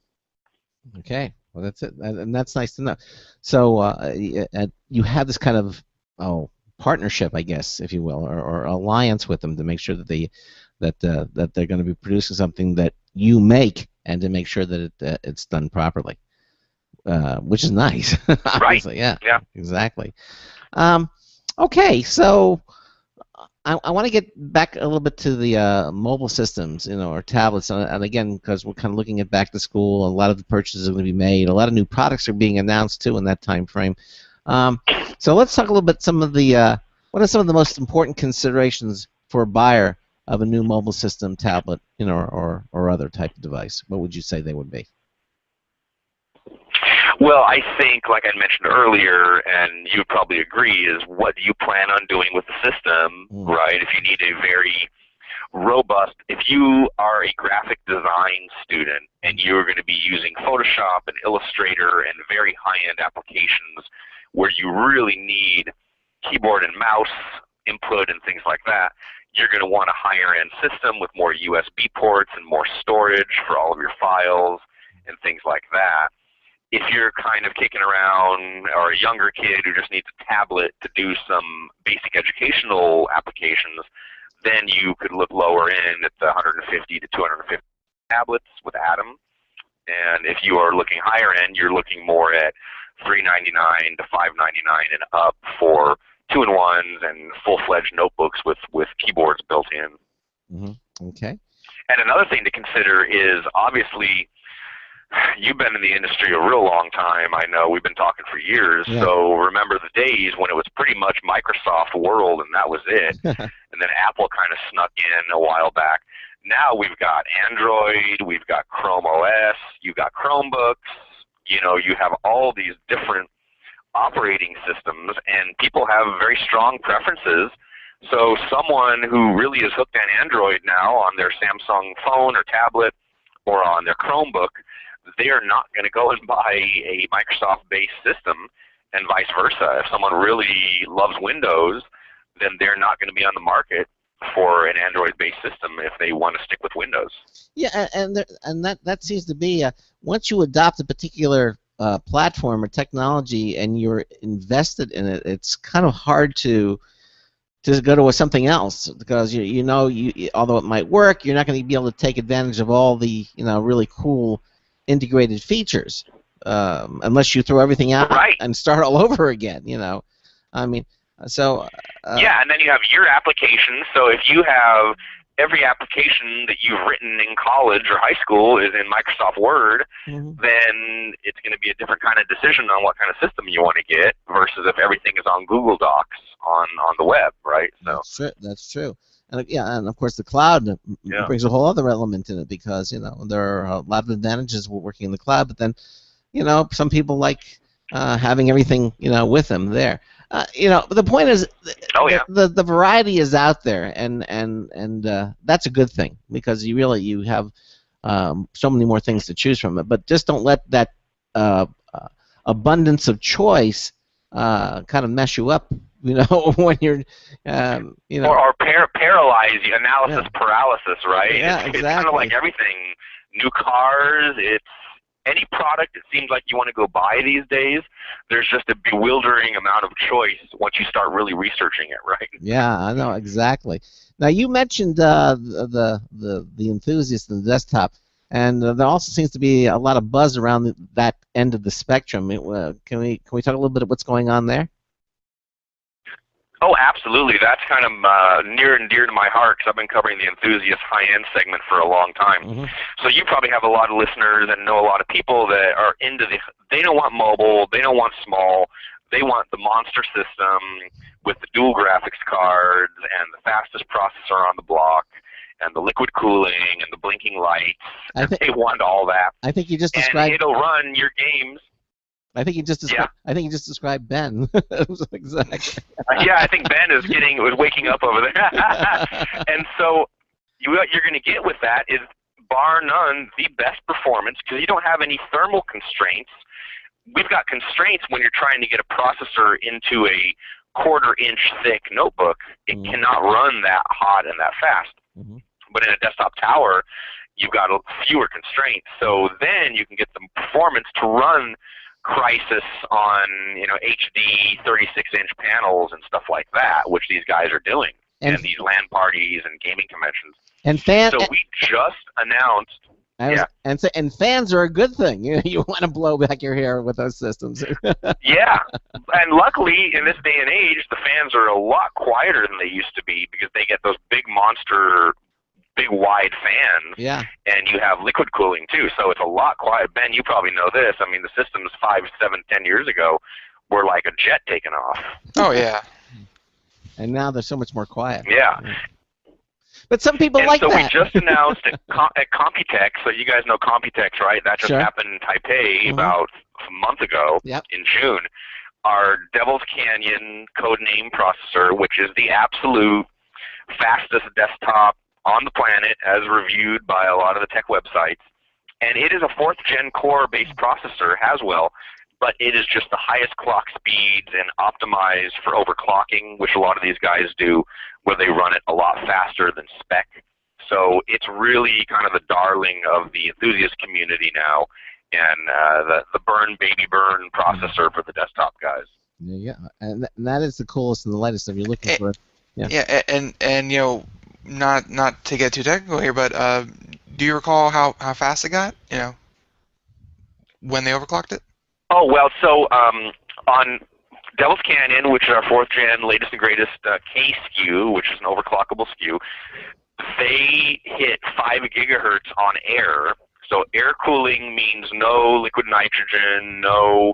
Okay, well that's it, and that's nice to know. So you have this kind of partnership, I guess, if you will, or alliance with them to make sure that that they're going to be producing something that you make, and to make sure that it's done properly. Which is nice. Obviously, right. Yeah, exactly. Okay, so I want to get back a little bit to the mobile systems, or tablets, and again, because we're kind of looking at back to school, a lot of the purchases are going to be made, a lot of new products are being announced too in that time frame. So let's talk a little bit some of the what are some of the most important considerations for a buyer of a new mobile system, tablet, or other type of device. What would you say they would be? Well, I think, like I mentioned earlier, and you probably agree, is what do you plan on doing with the system, right? If you need a very robust, if you are a graphic design student and you're going to be using Photoshop and Illustrator and very high-end applications where you really need keyboard and mouse input and things like that, you're going to want a higher-end system with more USB ports and more storage for all of your files and things like that. If you're kind of kicking around, or a younger kid who just needs a tablet to do some basic educational applications, then you could look lower in at the 150 to 250 tablets with Atom. And if you are looking higher end, you're looking more at $399 to $599 and up for 2-in-1s and full-fledged notebooks with keyboards built in. Okay. And another thing to consider is, obviously, you've been in the industry a real long time. I know we've been talking for years. Yeah. So remember the days when it was pretty much Microsoft World and that was it. And then Apple kind of snuck in a while back. Now we've got Android, we've got Chrome OS, you've got Chromebooks. You have all these different operating systems, and people have very strong preferences. So someone who really is hooked on Android now on their Samsung phone or tablet or on their Chromebook, they are not going to go and buy a Microsoft-based system, and vice versa. If someone really loves Windows, then they're not going to be on the market for an Android-based system if they want to stick with Windows. Yeah, and that seems to be once you adopt a particular platform or technology and you're invested in it, it's kind of hard to go to something else, because although it might work, you're not going to be able to take advantage of all the really cool integrated features unless you throw everything out and start all over again. I mean, so yeah, and then you have your applications. So if you have every application that you've written in college or high school is in Microsoft Word, then it's going to be a different kind of decision on what kind of system you want to get versus if everything is on Google Docs on the web, right? So That's true. And yeah, and of course the cloud brings a whole other element in it because there are a lot of advantages with working in the cloud, but then some people like having everything with them there. But the point is, the variety is out there, and that's a good thing because you have so many more things to choose from. But just don't let that abundance of choice kind of mess you up. When you're, or paralyze you, analysis paralysis, right? Yeah, it's exactly. kind of like everything. New cars, it's any product it seems like you want to go buy these days. There's just a bewildering amount of choice once you start really researching it, right? Yeah, I know exactly. Now you mentioned the enthusiast and the desktop, and there also seems to be a lot of buzz around that end of the spectrum. Can we talk a little bit of what's going on there? Oh, absolutely. That's kind of near and dear to my heart because I've been covering the enthusiast high-end segment for a long time. So you probably have a lot of listeners and know a lot of people that are into they don't want mobile, they don't want small, they want the monster system with the dual graphics cards and the fastest processor on the block and the liquid cooling and the blinking lights. They want all that. I think you just described. And it'll run your games. I think you just described Ben. Exactly. Yeah, I think Ben was waking up over there. And so what you're going to get with that is, bar none, the best performance because you don't have any thermal constraints. We've got constraints when you're trying to get a processor into a quarter-inch thick notebook. It cannot run that hot and that fast. But in a desktop tower, you've got fewer constraints. So then you can get the performance to run Crysis on HD 36-inch panels and stuff like that, which these guys are doing, and these LAN parties and gaming conventions. So we just announced. And fans are a good thing. You want to blow back your hair with those systems. Yeah, and luckily in this day and age, the fans are a lot quieter than they used to be because they get those big monster, big wide fans. Yeah. And you have liquid cooling too, so it's a lot quiet. Ben, you probably know this. I mean, the systems 5, 7, 10 years ago were like a jet taking off. Oh yeah. And now they're so much more quiet. Yeah. But some people like that. So we just announced at Computex, so you guys know Computex, right? That just happened in Taipei about a month ago in June. Our Devil's Canyon codename processor, which is the absolute fastest desktop on the planet as reviewed by a lot of the tech websites. And it is a 4th-gen core-based processor, Haswell, but it is just the highest clock speeds and optimized for overclocking, which a lot of these guys do, where they run it a lot faster than spec. So it's really kind of the darling of the enthusiast community now, and the baby burn processor for the desktop guys. Yeah, and that is the coolest and the lightest if you're looking for it. Yeah, and not to get too technical here, but do you recall how fast it got? When they overclocked it? Oh well, so on Devil's Canyon, which is our 4th-gen latest and greatest K SKU, which is an overclockable SKU, they hit 5 gigahertz on air. So air cooling means no liquid nitrogen, no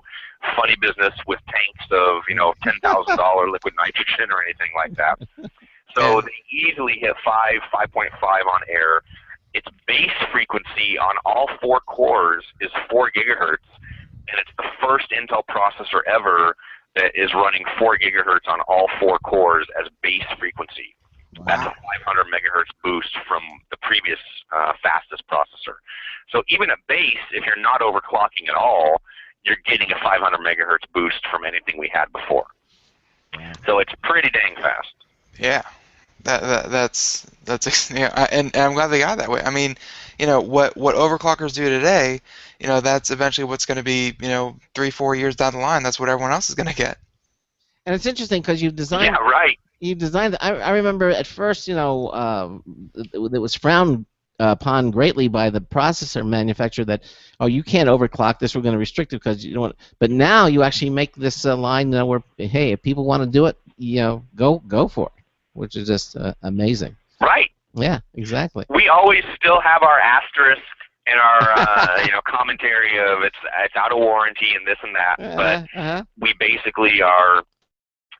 funny business with tanks of $10,000 liquid nitrogen or anything like that. So they easily hit 5.5 on air. Its base frequency on all 4 cores is 4 gigahertz, and it's the first Intel processor ever that is running 4 gigahertz on all 4 cores as base frequency. Wow. That's a 500 megahertz boost from the previous fastest processor. So even at base, if you're not overclocking at all, you're getting a 500 megahertz boost from anything we had before. So it's pretty dang fast. Yeah. That's and I'm glad they got that way. I mean, what overclockers do today, that's eventually what's going to be, 3-4 years down the line. That's what everyone else is going to get. And it's interesting because you've designed. Yeah, right. You designed. I remember at first, it was frowned upon greatly by the processor manufacturer that, you can't overclock this. We're going to restrict it because you don't want. But now you actually make this line where, hey, if people want to do it, go for it. Which is just amazing. Right. Yeah, exactly. We always still have our asterisk and our commentary of it's out of warranty and this and that, but we basically are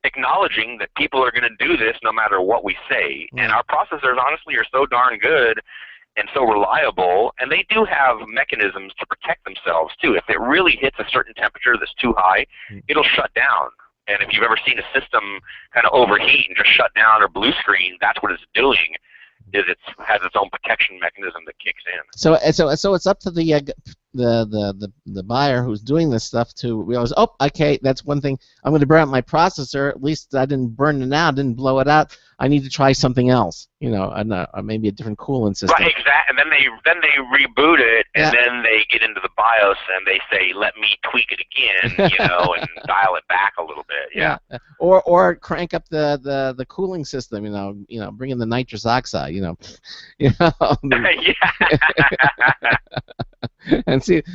acknowledging that people are going to do this no matter what we say. And our processors honestly are so darn good and so reliable, and they do have mechanisms to protect themselves too. If it really hits a certain temperature that's too high, it'll shut down. And if you've ever seen a system kind of overheat and just shut down or blue screen, that's what it's doing. Is it has its own protection mechanism that kicks in. So it's up to the buyer who's doing this stuff to realize, oh, okay, that's one thing. I'm going to burn out my processor. At least I didn't burn it out, didn't blow it out. I need to try something else, or maybe a different coolant system. Right, exactly. And then they reboot it, and then they get into the BIOS and they say, let me tweak it again, and dial it back a little bit. Yeah. Or crank up the cooling system, bring in the nitrous oxide, and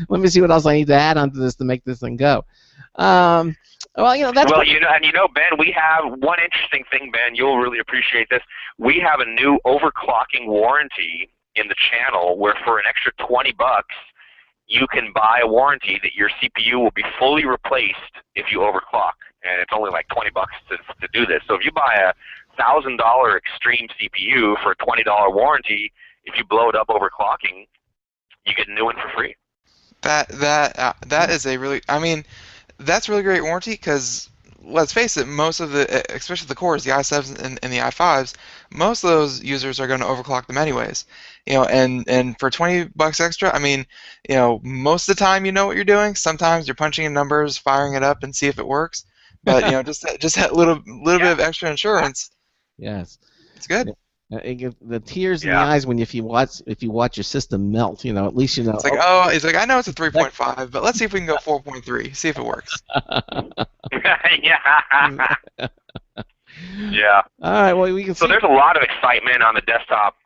let me see what else I need to add onto this to make this thing go. That's Ben, we have one interesting thing, Ben. You'll really appreciate this. We have a new overclocking warranty in the channel where for an extra $20, you can buy a warranty that your CPU will be fully replaced if you overclock, and it's only like $20 to do this. So if you buy a $1,000 extreme CPU for a $20 warranty, if you blow it up overclocking, you get a new one for free. That is a really, that's really great warranty because let's face it, most of the, especially the cores, the i7s and the i5s, most of those users are going to overclock them anyways. And for $20 extra, most of the time you know what you're doing. Sometimes you're punching in numbers, firing it up, and see if it works. But just that little bit of extra insurance. Yes, it's good. The tears in the eyes when if you watch your system melt, at least you know. It's like, it's like I know it's a 3.5, but let's see if we can go 4.3. See if it works. Yeah. All right. Well, we can. So there's a lot of excitement on the desktop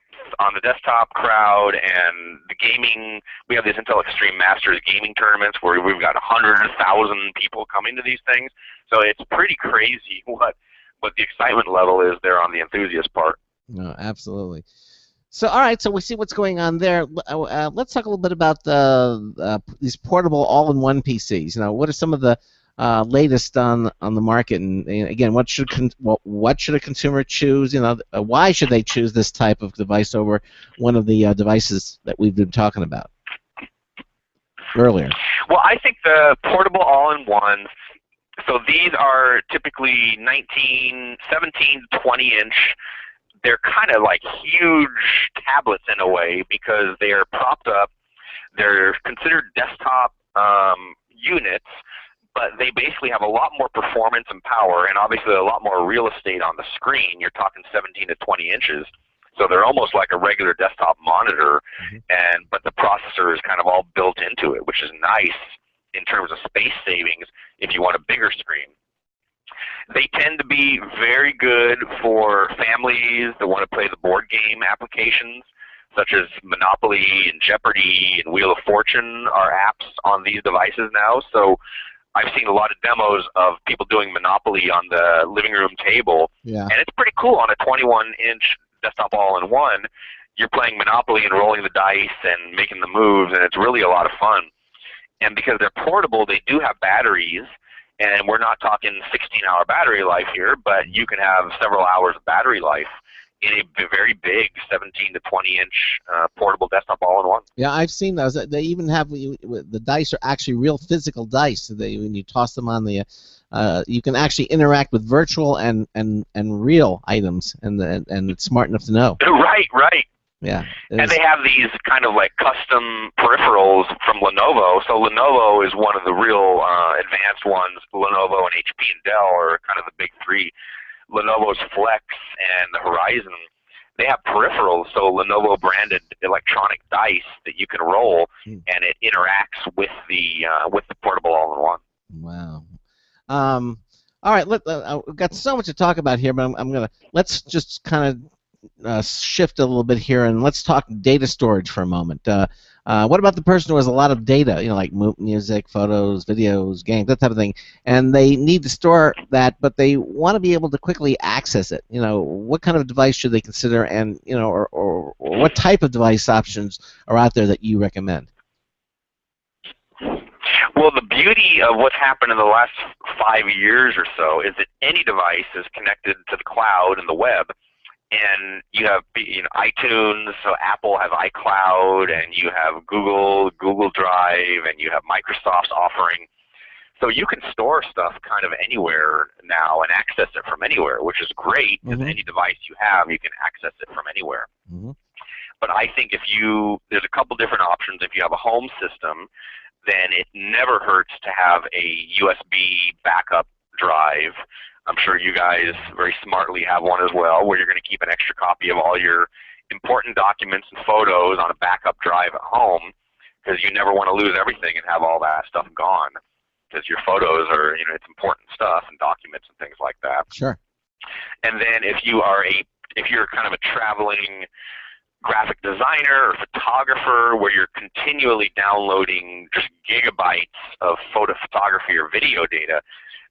crowd and the gaming. We have these Intel Extreme Masters gaming tournaments where we've got 100,000 people coming to these things. So it's pretty crazy what the excitement level is there on the enthusiast part. No, absolutely. So, all right. So we see what's going on there. Let's talk a little bit about these portable all-in-one PCs. What are some of the latest on the market? And again, what should a consumer choose? Why should they choose this type of device over one of the devices that we've been talking about earlier? Well, I think the portable all-in-ones. So these are typically 17 to 20-inch. They're kind of like huge tablets in a way because they are propped up. They're considered desktop units, but they basically have a lot more performance and power and obviously a lot more real estate on the screen. You're talking 17 to 20 inches. So they're almost like a regular desktop monitor, but the processor is kind of all built into it, which is nice in terms of space savings if you want a bigger screen. They tend to be very good for families that want to play the board game applications, such as Monopoly and Jeopardy and Wheel of Fortune are apps on these devices now. So I've seen a lot of demos of people doing Monopoly on the living room table, and it's pretty cool on a 21-inch desktop all-in-one. You're playing Monopoly and rolling the dice and making the moves, and it's really a lot of fun. And because they're portable, they do have batteries. And we're not talking 16-hour battery life here, but you can have several hours of battery life in a very big 17 to 20-inch portable desktop all-in-one. Yeah, I've seen those. They even have the dice are actually real physical dice. When you toss them on the, you can actually interact with virtual and real items, and it's smart enough to know. Right. Yeah. And they have these kind of like custom peripherals from Lenovo. So Lenovo is one of the real advanced ones. Lenovo and HP and Dell are kind of the big three. Lenovo's Flex and the Horizon, they have peripherals, so Lenovo branded electronic dice that you can roll, and it interacts with the portable all-in-one. Wow. All right, we've got so much to talk about here, but let's just kind of shift a little bit here, and let's talk data storage for a moment. What about the person who has a lot of data, like music, photos, videos, games, that type of thing, and they need to store that, but they want to be able to quickly access it? What kind of device should they consider, and or what type of device options are out there that you recommend? Well, the beauty of what's happened in the last 5 years or so is that any device is connected to the cloud and the web. And you have iTunes, so Apple has iCloud, and you have Google Drive, and you have Microsoft's offering. So you can store stuff kind of anywhere now and access it from anywhere, which is great, because any device you have, you can access it from anywhere. But I think there's a couple different options. If you have a home system, then it never hurts to have a USB backup drive. I'm sure you guys very smartly have one as well, where you're going to keep an extra copy of all your important documents and photos on a backup drive at home, because you never want to lose everything and have all that stuff gone, because your photos are, it's important stuff and documents and things like that. Sure. And then if you're kind of a traveling graphic designer or photographer, where you're continually downloading just gigabytes of photography or video data,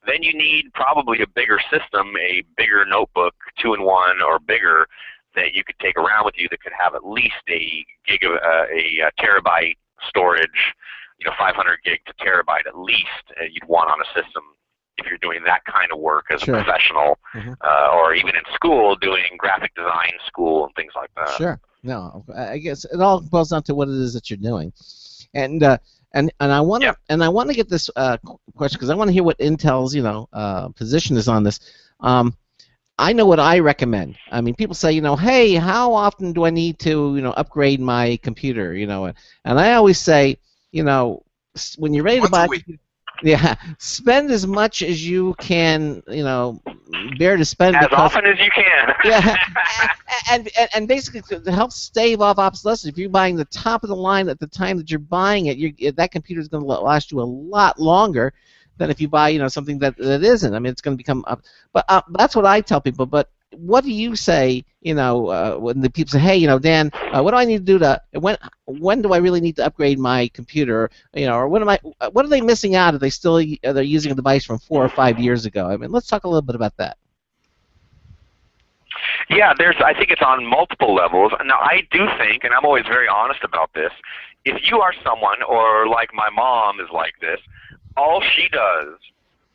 then you need probably a bigger system, a bigger notebook, 2-in-1 or bigger, that you could take around with you that could have at least a terabyte storage, 500 gig to terabyte at least you'd want on a system if you're doing that kind of work as a professional, or even in school doing graphic design school and things like that. Sure. No, I guess it all boils down to what it is that you're doing, and I want to get this question, because I want to hear what Intel's position is on this. I know what I recommend. I mean, people say, hey, how often do I need to upgrade my computer? And I always say, when you're ready to buy. Yeah, spend as much as you can, bear to spend. As often as you can. Yeah, and basically to help stave off obsolescence. If you're buying the top of the line at the time that you're buying it, that computer is going to last you a lot longer than if you buy, something that isn't. I mean, it's going to become. But that's what I tell people. But what do you say, when the people say, hey, Dan, what do I need to do when do I really need to upgrade my computer, or what are they missing out if they're using a device from 4 or 5 years ago? I mean, let's talk a little bit about that. Yeah, I think it's on multiple levels. Now, I do think, and I'm always very honest about this, if you are someone, or like my mom is like this, all she does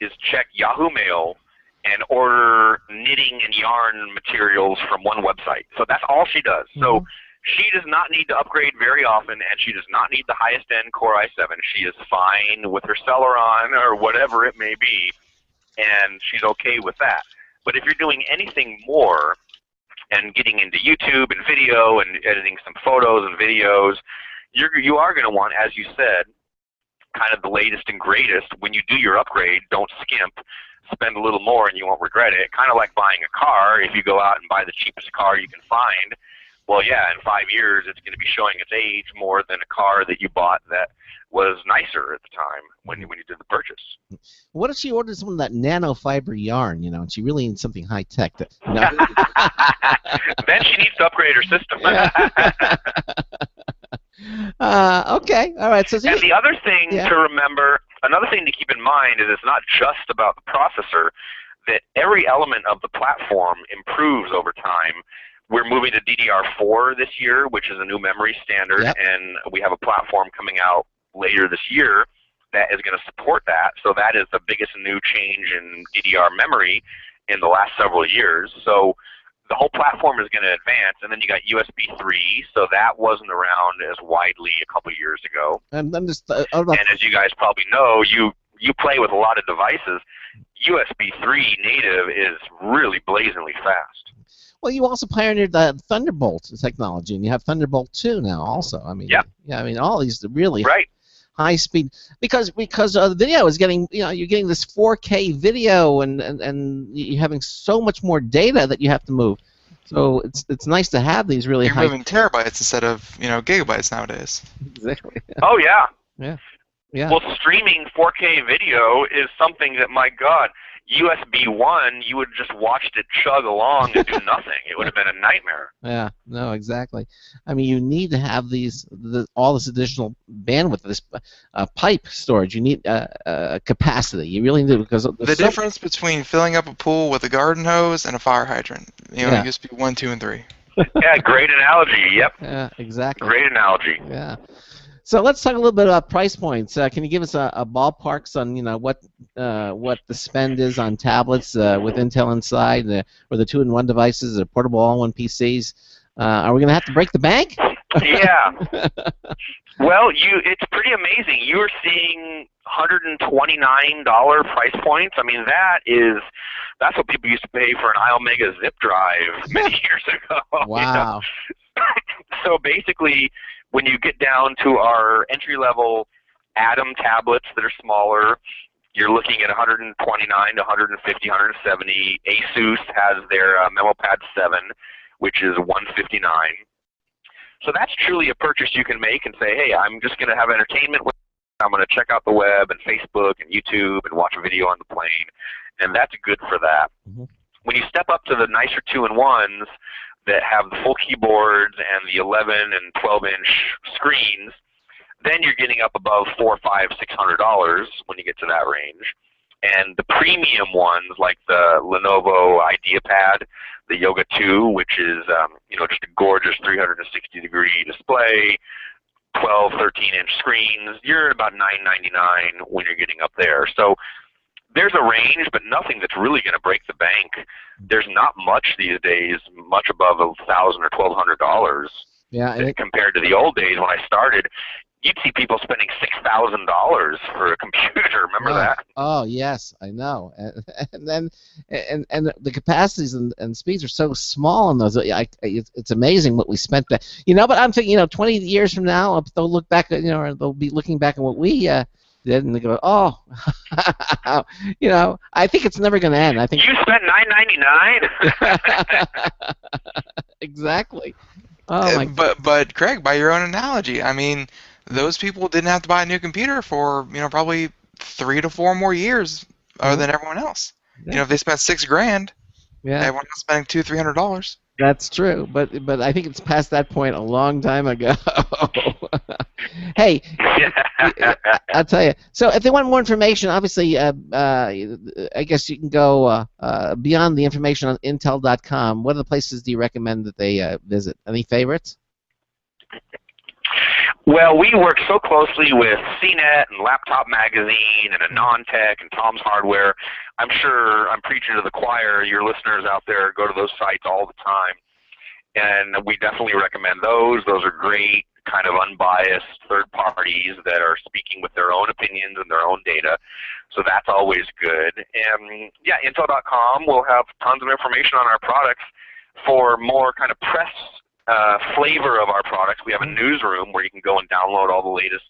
is check Yahoo Mail and order knitting and yarn materials from one website. So that's all she does. So she does not need to upgrade very often, and she does not need the highest-end Core i7. She is fine with her Celeron or whatever it may be, and she's okay with that. But if you're doing anything more and getting into YouTube and video and editing some photos and videos, you are going to want, as you said, kind of the latest and greatest. When you do your upgrade, don't skimp. Spend a little more and you won't regret it. Kind of like buying a car. If you go out and buy the cheapest car you can find, well, yeah, in 5 years it's going to be showing its age more than a car that you bought that was nicer at the time when you did the purchase. What if she ordered some of that nanofiber yarn, and she really needs something high tech? Then she needs to upgrade her system. Okay, all right. So and the other thing to remember, another thing to keep in mind is it's not just about the processor, that every element of the platform improves over time. We're moving to DDR4 this year, which is a new memory standard, and we have a platform coming out later this year that is going to support that. So that is the biggest new change in DDR memory in the last several years. So the whole platform is going to advance, and then you got USB 3, so that wasn't around as widely a couple years ago. And as you guys probably know, you play with a lot of devices. USB 3 native is really blazingly fast. Well, you also pioneered the Thunderbolt technology, and you have Thunderbolt 2 now also. I mean, all these really high speed, because the video is getting, you're getting this 4K video, and you're having so much more data that you have to move. So it's nice to have these really high. You're moving terabytes instead of gigabytes nowadays. Exactly. Oh yeah. Yeah. Yeah. Well, streaming 4K video is something that, my God, USB 1, you would have just watched it chug along and do nothing. It would have been a nightmare. Yeah, no, exactly. I mean, you need to have all this additional bandwidth, this pipe storage. You need capacity. You really do, because the difference between filling up a pool with a garden hose and a fire hydrant. USB 1, 2, and 3. Yeah, great analogy. Yep. Yeah, exactly. Great analogy. Yeah. So let's talk a little bit about price points. Can you give us a ballparks on what the spend is on tablets with Intel inside, or the 2-in-1 devices, or portable all-in-one PCs? Are we going to have to break the bank? Yeah. Well, it's pretty amazing. You are seeing $129 price points. I mean, that's what people used to pay for an iOmega zip drive many years ago. Wow. So basically, when you get down to our entry-level Atom tablets that are smaller, you're looking at $129 to $150, $170. Asus has their MemoPad 7, which is $159. So that's truly a purchase you can make and say, hey, I'm just going to have entertainment with it. I'm going to check out the web and Facebook and YouTube and watch a video on the plane, and that's good for that. Mm-hmm. When you step up to the nicer 2-in-1s that have the full keyboards and the 11 and 12-inch screens, then you're getting up above $400, $500, $600 when you get to that range. And the premium ones, like the Lenovo IdeaPad, the Yoga 2, which is just a gorgeous 360-degree display, 12, 13-inch screens, you're at about $999 when you're getting up there. So there's a range, but nothing that's really going to break the bank. There's not much these days, much above $1,000 or $1,200. Yeah, compared to the old days when I started. You'd see people spending $6,000 for a computer. Remember that? Oh yes, I know. And then the capacities and speeds are so small on those. It's amazing what we spent. But I'm thinking, 20 years from now, they'll look back, or they'll be looking back at what we did, and they go, oh, I think it's never going to end. I think you spent $999. Exactly. Oh my. But Craig, by your own analogy, I mean, those people didn't have to buy a new computer for probably 3 to 4 more years than everyone else. Yeah. If they spent $6,000, everyone was spending $200-$300. That's true, but I think it's past that point a long time ago. Hey, I'll tell you. So if they want more information, obviously, I guess you can go beyond the information on Intel.com. What other places do you recommend that they visit? Any favorites? Well, we work so closely with CNET and Laptop Magazine and AnonTech and Tom's Hardware. I'm sure I'm preaching to the choir. Your listeners out there go to those sites all the time. And we definitely recommend those. Those are great, kind of unbiased third parties that are speaking with their own opinions and their own data. So that's always good. And yeah, Intel.com will have tons of information on our products. For more kind of press flavor of our products, we have a newsroom where you can go and download all the latest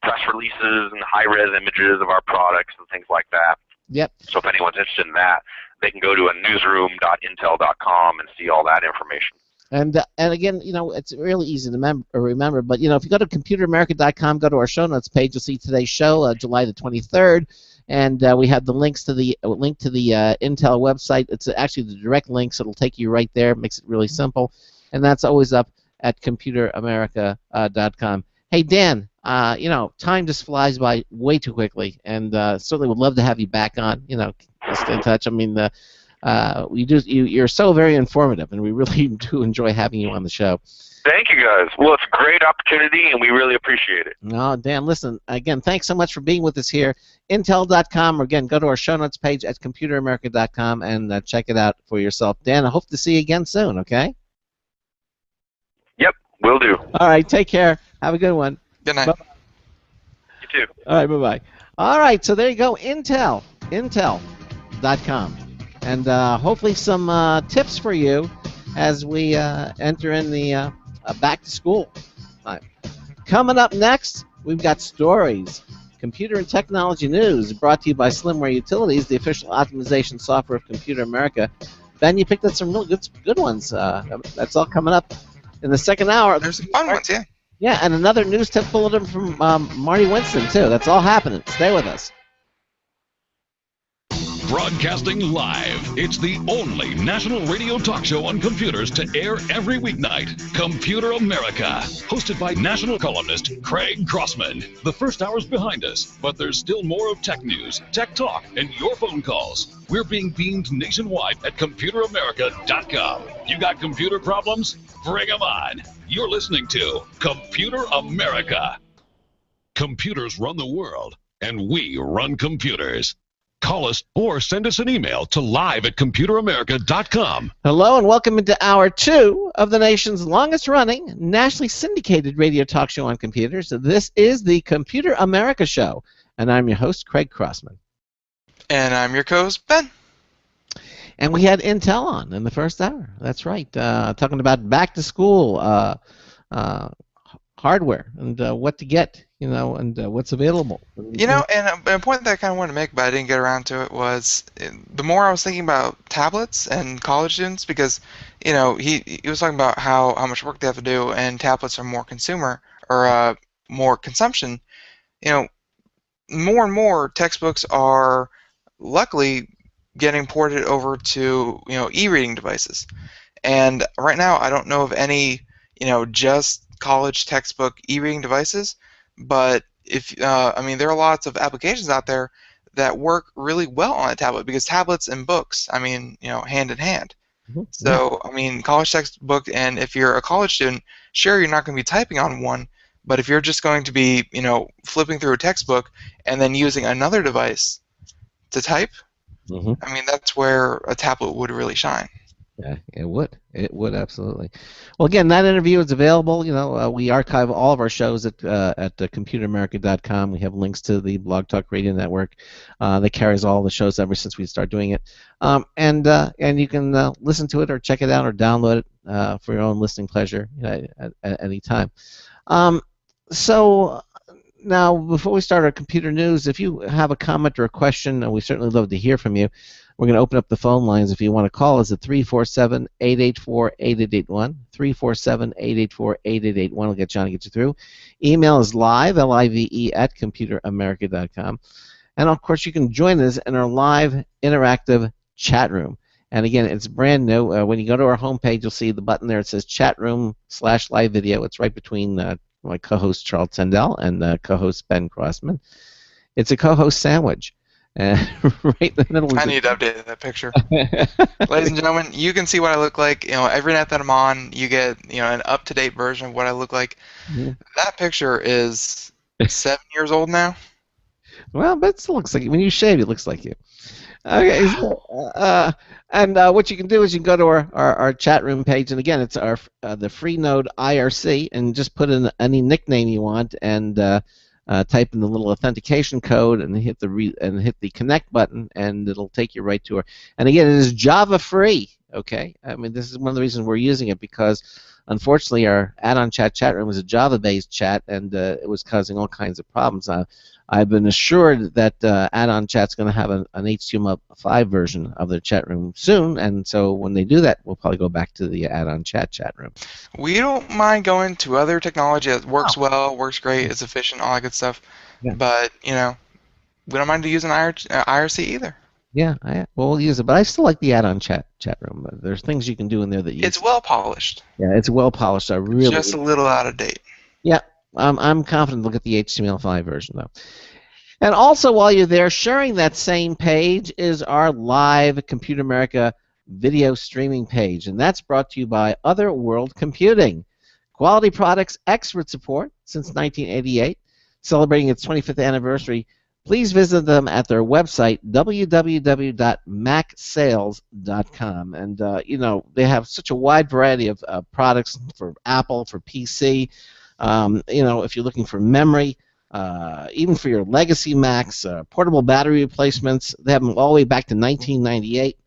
press releases and high-res images of our products and things like that. Yep. So if anyone's interested in that, they can go to a newsroom.intel.com and see all that information. And again, it's really easy to remember. But if you go to computeramerica.com, go to our show notes page, you'll see today's show, July the 23rd, and we have the link to the Intel website. It's actually the direct link, so it'll take you right there. It makes it really simple, and that's always up at computeramerica.com. Hey Dan, time just flies by way too quickly, and certainly would love to have you back on. Just in touch. I mean, you're so very informative, and we really do enjoy having you on the show. Thank you, guys. Well, it's a great opportunity, and we really appreciate it. No, Dan, listen, again, thanks so much for being with us here. Intel.com, or again, go to our show notes page at computeramerica.com and check it out for yourself. Dan, I hope to see you again soon, okay? Yep, will do. All right, take care. Have a good one. Good night. Bye-bye. You too. All right, bye-bye. All right, so there you go, Intel.com. And hopefully some tips for you as we enter in the back to school time. Coming up next, we've got stories, computer and technology news, brought to you by Slimware Utilities, the official optimization software of Computer America. Ben, you picked up some real good ones. That's all coming up in the second hour. There's some fun ones, yeah. Yeah, and another news tip bulletin from Marty Winston, too. That's all happening. Stay with us. Broadcasting live. It's the only national radio talk show on computers to air every weeknight. Computer America. Hosted by national columnist Craig Crossman. The first hour's behind us, but there's still more of tech news, tech talk, and your phone calls. We're being beamed nationwide at ComputerAmerica.com. You got computer problems? Bring them on. You're listening to Computer America. Computers run the world, and we run computers. Call us or send us an email to live@ComputerAmerica.com. Hello and welcome into Hour 2 of the nation's longest-running, nationally syndicated radio talk show on computers. This is the Computer America Show, and I'm your host, Craig Crossman. And I'm your co-host, Ben. And we had Intel on in the first hour. That's right, talking about back-to-school hardware and what to get, and what's available. And a point that I kind of wanted to make, but I didn't get around to it, was the more I was thinking about tablets and college students, because, he was talking about how much work they have to do, and tablets are more consumer, or more consumption. More and more textbooks are, luckily, getting ported over to, e-reading devices. And right now, I don't know of any, just college textbook e-reading devices, but if there are lots of applications out there that work really well on a tablet, because tablets and books, hand in hand. Mm-hmm. So, college textbook, and if you're a college student, sure, you're not going to be typing on one, but if you're just going to be, flipping through a textbook and then using another device to type, mm-hmm. That's where a tablet would really shine. Yeah, it would. It would, absolutely. Well, again, that interview is available. We archive all of our shows at ComputerAmerica.com. We have links to the Blog Talk Radio Network that carries all the shows ever since we started doing it. And you can listen to it or check it out or download it for your own listening pleasure at any time. So now, before we start our computer news, if you have a comment or a question, we certainly love to hear from you. We're going to open up the phone lines. If you want to call us at 347-884-8881, 347-884-8881. We'll get John to get you through. Email is live, L-I-V-E, at ComputerAmerica.com. And, of course, you can join us in our live interactive chat room. And, again, it's brand new. When you go to our homepage, you'll see the button there. It says chat room/live video. It's right between my co-host Charles Tendell and co-host Ben Crossman. It's a co-host sandwich. Right in the middle. I need to update that picture. Ladies and gentlemen, you can see what I look like. Every night that I'm on, you get an up-to-date version of what I look like. Mm-hmm. That picture is 7 years old now. Well, but it still looks like you. When you shave, it looks like you. Okay. And what you can do is you can go to our chat room page, and again, it's our the Freenode IRC, and just put in any nickname you want, and type in the little authentication code and hit the connect button, and it'll take you right to her. And again, it is Java free. Okay, this is one of the reasons we're using it, because unfortunately our add-on chat room is a Java-based chat, and it was causing all kinds of problems. I've been assured that add-on chat's going to have an HTML5 version of their chat room soon, and so when they do that, we'll probably go back to the add-on chat room. We don't mind going to other technology that works well, works great, is efficient, all that good stuff. Yeah. But we don't mind using IRC either. Yeah, we'll use it, but I still like the add-on chat room. There's things you can do in there that it's well polished. Yeah, it's well polished. Just a little out of date. Yeah. I'm confident they'll get the HTML5 version, though. And also, while you're there, sharing that same page is our live Computer America video streaming page, and that's brought to you by Other World Computing. Quality products, expert support since 1988, celebrating its 25th anniversary. Please visit them at their website, www.macsales.com. And, they have such a wide variety of products for Apple, for PC. If you're looking for memory, even for your legacy Macs, portable battery replacements, they have them all the way back to 1998,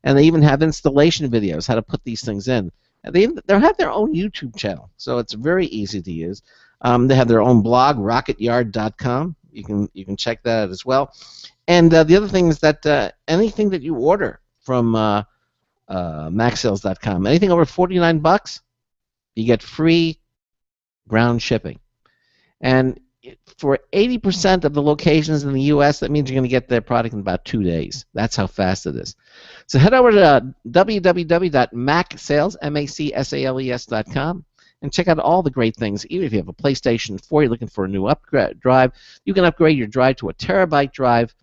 and they even have installation videos, how to put these things in. And they have their own YouTube channel, so it's very easy to use. They have their own blog, RocketYard.com. You can check that out as well. And the other thing is that anything that you order from MacSales.com, anything over $49, you get free ground shipping. And for 80% of the locations in the U.S., that means you're going to get their product in about 2 days. That's how fast it is. So head over to www.macsales.com and check out all the great things. Even if you have a PlayStation 4, you're looking for a new upgrade drive, you can upgrade your drive to a terabyte drive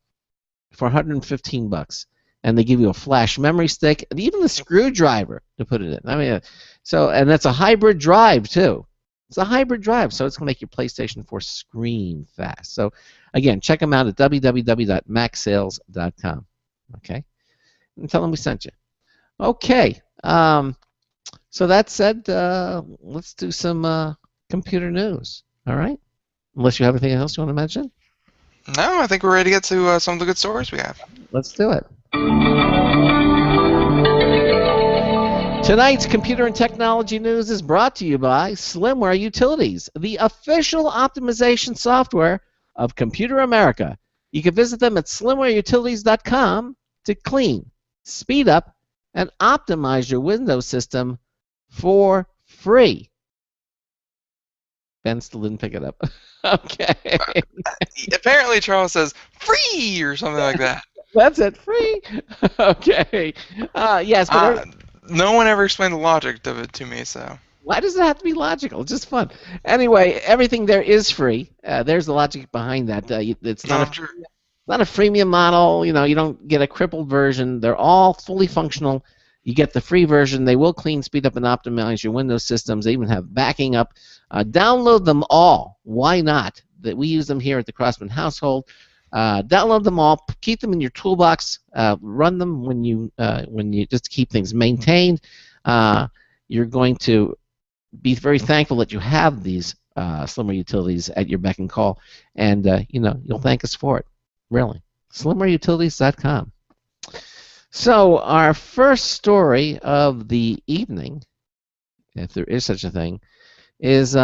for $115. And they give you a flash memory stick and even the screwdriver to put it in. I mean, and that's a hybrid drive too. It's a hybrid drive, so it's going to make your PlayStation 4 scream fast. So, again, check them out at www.macsales.com. Okay? And tell them we sent you. Okay. So that said, let's do some computer news. All right? Unless you have anything else you want to mention? No, I think we're ready to get to some of the good stories we have. Let's do it. Tonight's computer and technology news is brought to you by Slimware Utilities, the official optimization software of Computer America. You can visit them at slimwareutilities.com to clean, speed up, and optimize your Windows system for free. Ben still didn't pick it up. Okay. Apparently Charles says free or something like that. That's it, free. Okay. Yes, but no one ever explained the logic of it to me, so. Why does it have to be logical? It's just fun. Anyway, everything there is free. There's the logic behind that. It's not not a freemium model. You know, you don't get a crippled version. They're all fully functional. You get the free version. They will clean, speed up, and optimize your Windows systems. They even have backing up. Download them all. Why not? That we use them here at the Crossman household. Download them all. Keep them in your toolbox. Run them when you just keep things maintained. You're going to be very thankful that you have these Slimware Utilities at your beck and call, and you'll thank us for it. Really, slimwareutilities.com. So our first story of the evening, if there is such a thing, is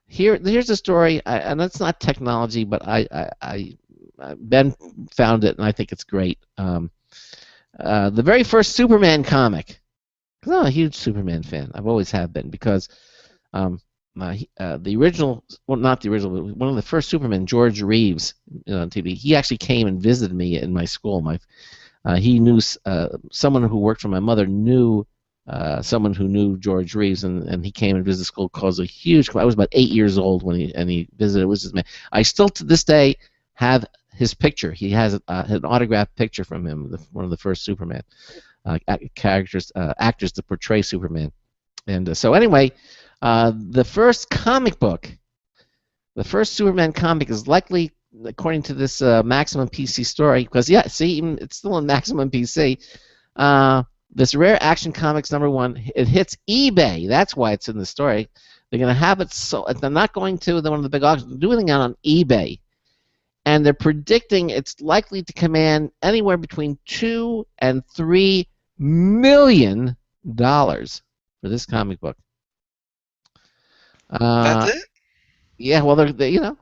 here's a story, and it's not technology, but Ben found it, and I think it's great. The very first Superman comic. I'm a huge Superman fan. I've always have been because the original, well, not the original, but one of the first Supermen, George Reeves, on TV. He actually came and visited me in my school. He knew someone who worked for my mother knew someone who knew George Reeves, and he came and visited school. Caused a huge. I was about 8 years old when he visited. It was just, I still to this day have his picture. He has an autographed picture from him, one of the first Superman actors to portray Superman. And so anyway, the first comic book, the first Superman comic is likely, according to this Maximum PC story, because even it's still in Maximum PC. This Rare Action Comics #1, it hits eBay. That's why it's in the story. They're going to have it sold. They're not going to one of the big auctions. They're doing it on eBay, and they're predicting it's likely to command anywhere between $2 and $3 million for this comic book. That's it? Yeah, well,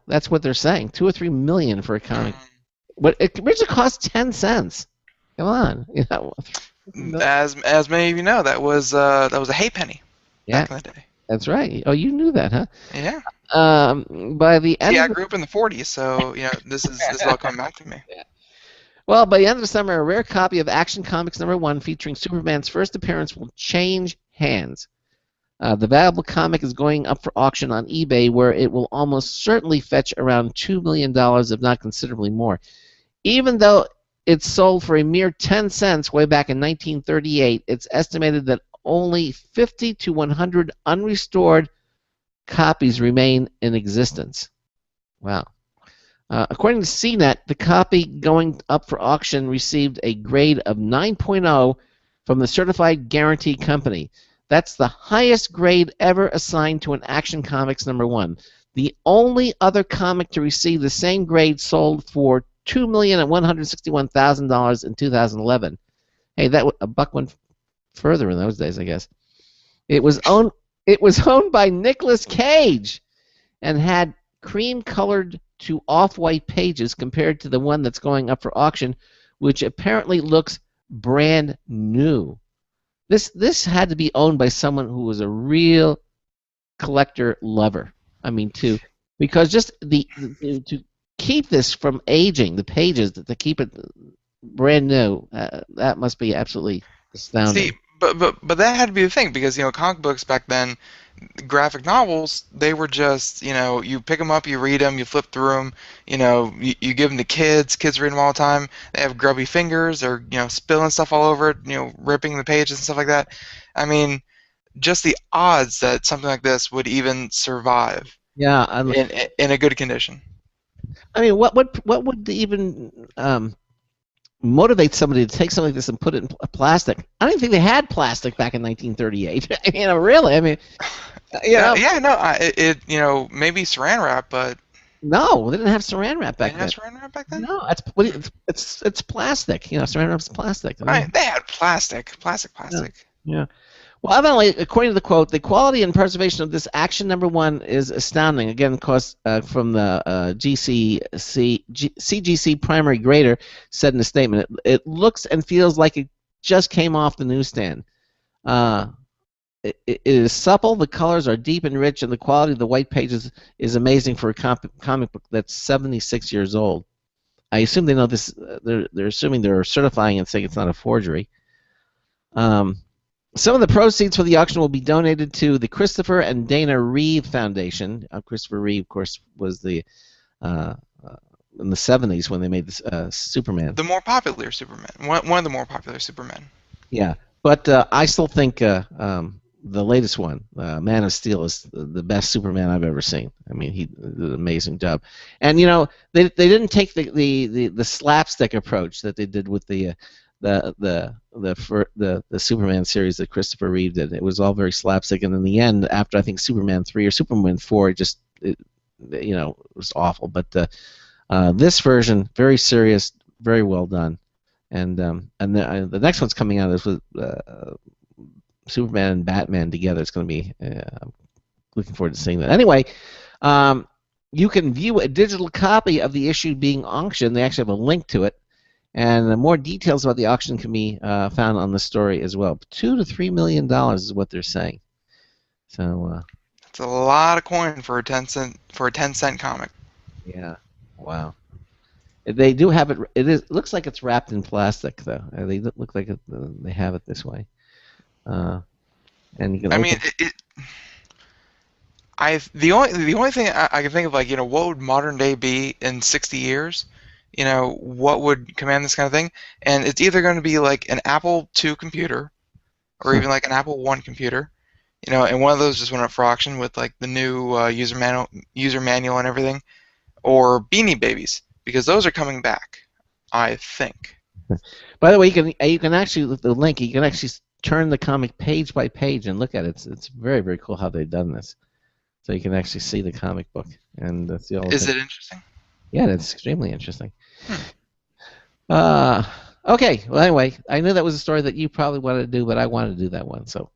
that's what they're saying. $2 or $3 million for a comic. But it originally cost 10 cents. Come on, As many of you know, that was a halfpenny back in the day. That's right. Oh, you knew that, huh? Yeah. By the end. I grew up in the '40s, so this is all coming back to me. Yeah. Well, by the end of the summer, a rare copy of Action Comics #1 featuring Superman's first appearance will change hands. The valuable comic is going up for auction on eBay, where it will almost certainly fetch around $2 million, if not considerably more. Even though it's sold for a mere 10 cents way back in 1938, it's estimated that only 50 to 100 unrestored copies remain in existence. Wow. According to CNET, the copy going up for auction received a grade of 9.0 from the Certified Guarantee Company. That's the highest grade ever assigned to an Action Comics #1. The only other comic to receive the same grade sold for $2,161,000 in 2011. Hey, a buck went further in those days, I guess. It was owned by Nicolas Cage and had cream-colored to off-white pages compared to the one that's going up for auction, which apparently looks brand new. This had to be owned by someone who was a real collector lover. I mean, to because just to keep this from aging, the pages to keep it brand new, that must be absolutely astounding. See, but that had to be the thing, because comic books back then, graphic novels, they were just, you pick them up, you read them, you flip through them, you give them to kids read them all the time. They have grubby fingers, or spilling stuff all over it, ripping the pages and stuff like that. I mean, just the odds that something like this would even survive. Yeah, in a good condition. I mean, what would even motivate somebody to take something like this and put it in plastic? I don't even think they had plastic back in 1938. Really. I mean, maybe Saran wrap, but no, they didn't have Saran wrap back then. They didn't have Saran wrap back then? No, it's plastic. Saran wrap's plastic. Right, they had plastic. Yeah. Well, evidently, according to the quote, the quality and preservation of this action #1 is astounding. Again, of course, from the CGC primary grader said in a statement, it looks and feels like it just came off the newsstand. It is supple, the colors are deep and rich, and the quality of the white pages is amazing for a comic book that's 76 years old. I assume they know this. They're assuming they're certifying and saying it's not a forgery. Some of the proceeds for the auction will be donated to the Christopher and Dana Reeve Foundation. Christopher Reeve, of course, was in the 70s when they made this Superman. The more popular Superman. One of the more popular Supermen. Yeah, but I still think the latest one, Man of Steel, is the best Superman I've ever seen. I mean, he did an amazing job. And they didn't take the slapstick approach that they did with the Superman series that Christopher Reeve did. It was all very slapstick, and in the end, after I think Superman 3 or Superman 4, it was awful. But this version, very serious, very well done, and the next one's coming out is with Superman and Batman together. It's going to be. I'm looking forward to seeing that. Anyway. You can view a digital copy of the issue being auctioned. They actually have a link to it. And more details about the auction can be found on the story as well. $2 to $3 million is what they're saying. So it's a lot of coin for a 10-cent comic. Yeah. Wow. They do have it. It looks like it's wrapped in plastic, though. They look like they have it this way. And you can. The only thing I can think of, what would modern day be in 60 years? What would command this kind of thing? And it's either going to be like an Apple II computer, or even like an Apple I computer, and one of those just went up for auction with like the new user manual and everything, or Beanie Babies, because those are coming back, I think. By the way, you can actually, with the link, you can actually turn the comic page by page and look at it. It's very, very cool how they've done this. So you can actually see the comic book and see all. Is it interesting? Yeah, that's extremely interesting. Okay. Well, anyway, I knew that was a story that you probably wanted to do, but I wanted to do that one. So.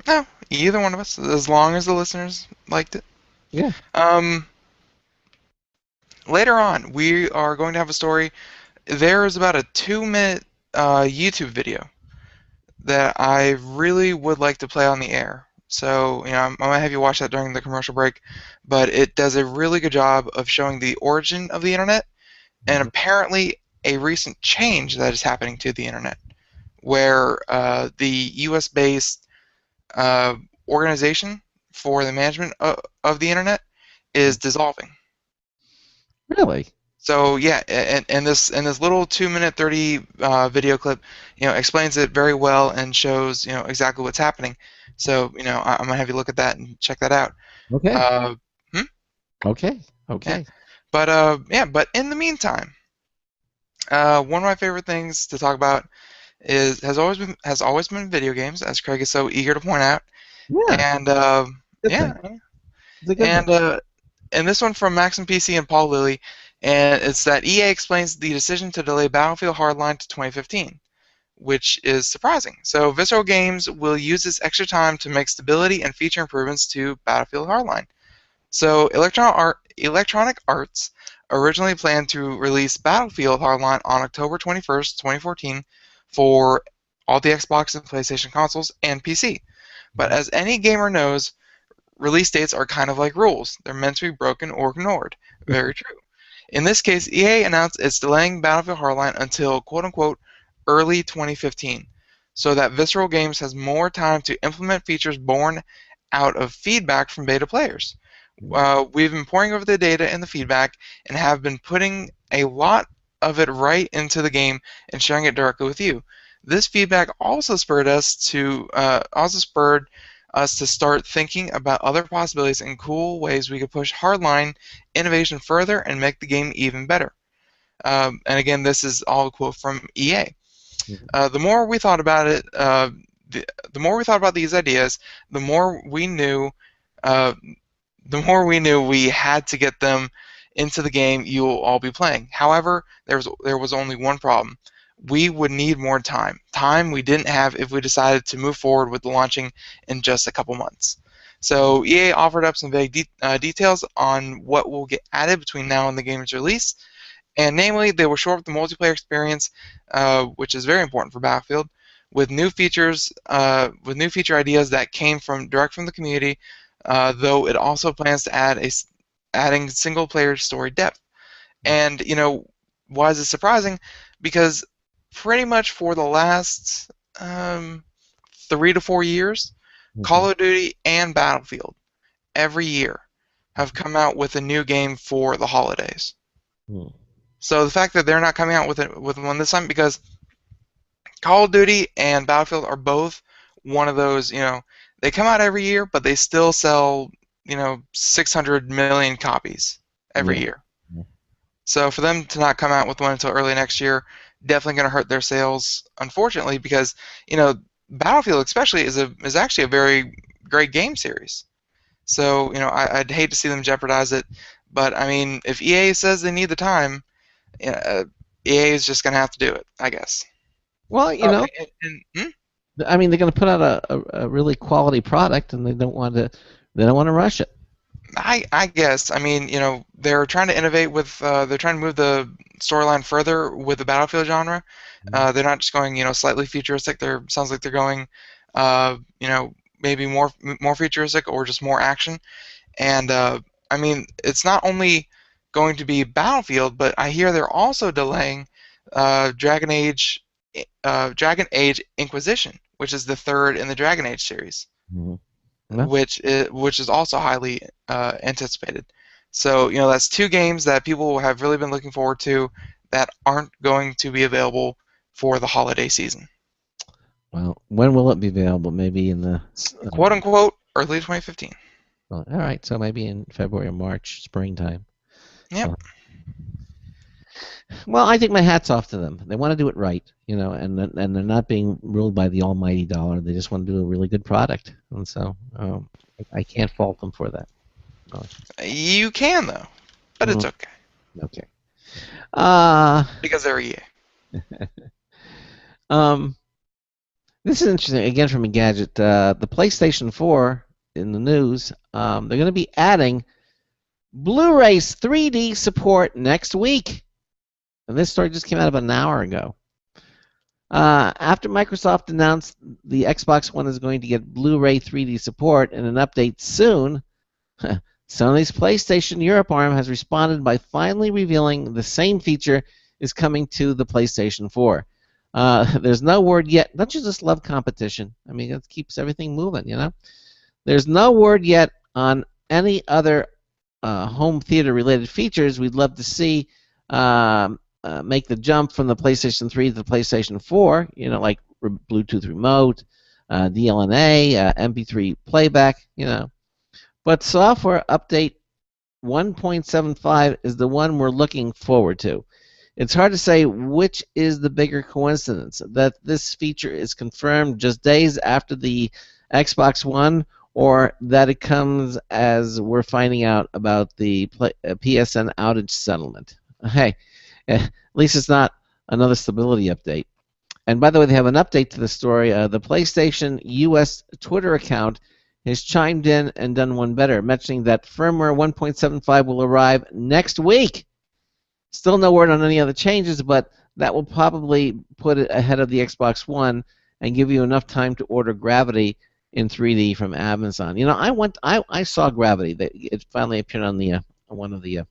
No, either one of us, as long as the listeners liked it. Yeah. Later on, we are going to have a story. There is about a 2-minute YouTube video that I really would like to play on the air. So, I might have you watch that during the commercial break, but it does a really good job of showing the origin of the internet, and apparently a recent change that is happening to the internet, where the U.S.-based organization for the management of the internet is dissolving. Really? So yeah, and this little 2-minute 30 video clip, explains it very well and shows exactly what's happening. So I'm gonna have you look at that and check that out. Okay. Okay. Yeah. But in the meantime, one of my favorite things to talk about has always been video games, as Craig is so eager to point out. Yeah. And this one from Maxim PC and Paul Lilly, and it's that EA explains the decision to delay Battlefield Hardline to 2015, which is surprising. So Visceral Games will use this extra time to make stability and feature improvements to Battlefield Hardline. So Electronic Arts originally planned to release Battlefield Hardline on October 21st, 2014 for all the Xbox and PlayStation consoles and PC. But as any gamer knows, release dates are kind of like rules. They're meant to be broken or ignored. Very true. In this case, EA announced it's delaying Battlefield Hardline until quote-unquote early 2015, so that Visceral Games has more time to implement features born out of feedback from beta players. We've been poring over the data and the feedback and have been putting a lot of it right into the game and sharing it directly with you. This feedback also spurred us to start thinking about other possibilities and cool ways we could push Hardline innovation further and make the game even better. And again, this is all a quote from EA. The more we thought about it, the more we thought about these ideas, the more we knew we had to get them into the game you'll all be playing. However, there was only one problem. We would need more time. Time we didn't have if we decided to move forward with launching in just a couple months. So EA offered up some vague details on what will get added between now and the game's release, and namely, they will shore up the multiplayer experience, which is very important for Battlefield, with new features, with new feature ideas that came direct from the community. Though it also plans to adding single-player story depth. And why is this surprising? Because pretty much for the last 3 to 4 years, Call of Duty and Battlefield every year have come out with a new game for the holidays. So the fact that they're not coming out with one this time, because Call of Duty and Battlefield are both one of those, they come out every year, but they still sell, 600 million copies every year. So for them to not come out with one until early next year, definitely going to hurt their sales, unfortunately, because Battlefield especially is actually a very great game series. So I'd hate to see them jeopardize it, but I mean, if EA says they need the time, EA is just going to have to do it, I guess. Well, I mean, they're going to put out a really quality product, and they don't want to rush it. I guess. I mean, they're trying to innovate with. They're trying to move the storyline further with the Battlefield genre. They're not just going, slightly futuristic. Sounds like they're going, maybe more futuristic or just more action. And I mean, it's not only going to be Battlefield, but I hear they're also delaying Dragon Age Inquisition, which is the third in the Dragon Age series, which is also highly anticipated. So that's 2 games that people have really been looking forward to that aren't going to be available for the holiday season. Well, when will it be available? Maybe in the quote unquote early 2015. Well, all right, so maybe in February or March, springtime. Yep. Well, I think my hat's off to them. They want to do it right, and they're not being ruled by the almighty dollar. They just want to do a really good product, and so I can't fault them for that. You can though, but it's okay. Okay. Because they're EA. This is interesting. Again, from Engadget, the PlayStation 4 in the news. They're going to be adding Blu-ray's 3D support next week. And this story just came out about an hour ago. After Microsoft announced the Xbox One is going to get Blu-ray 3D support and an update soon, Sony's PlayStation Europe arm has responded by finally revealing the same feature is coming to the PlayStation 4. There's no word yet. Don't you just love competition? I mean, it keeps everything moving, There's no word yet on any other home theater-related features we'd love to see make the jump from the PlayStation 3 to the PlayStation 4, like Bluetooth remote, DLNA, MP3 playback, But software update 1.75 is the one we're looking forward to. It's hard to say which is the bigger coincidence, that this feature is confirmed just days after the Xbox One, or that it comes as we're finding out about the PSN outage settlement. Hey, at least it's not another stability update. And by the way, they have an update to the story. The PlayStation US Twitter account has chimed in and done one better, mentioning that firmware 1.75 will arrive next week. Still no word on any other changes, but that will probably put it ahead of the Xbox One and give you enough time to order Gravity in 3D from Amazon. You know, I saw Gravity. It finally appeared on the one of the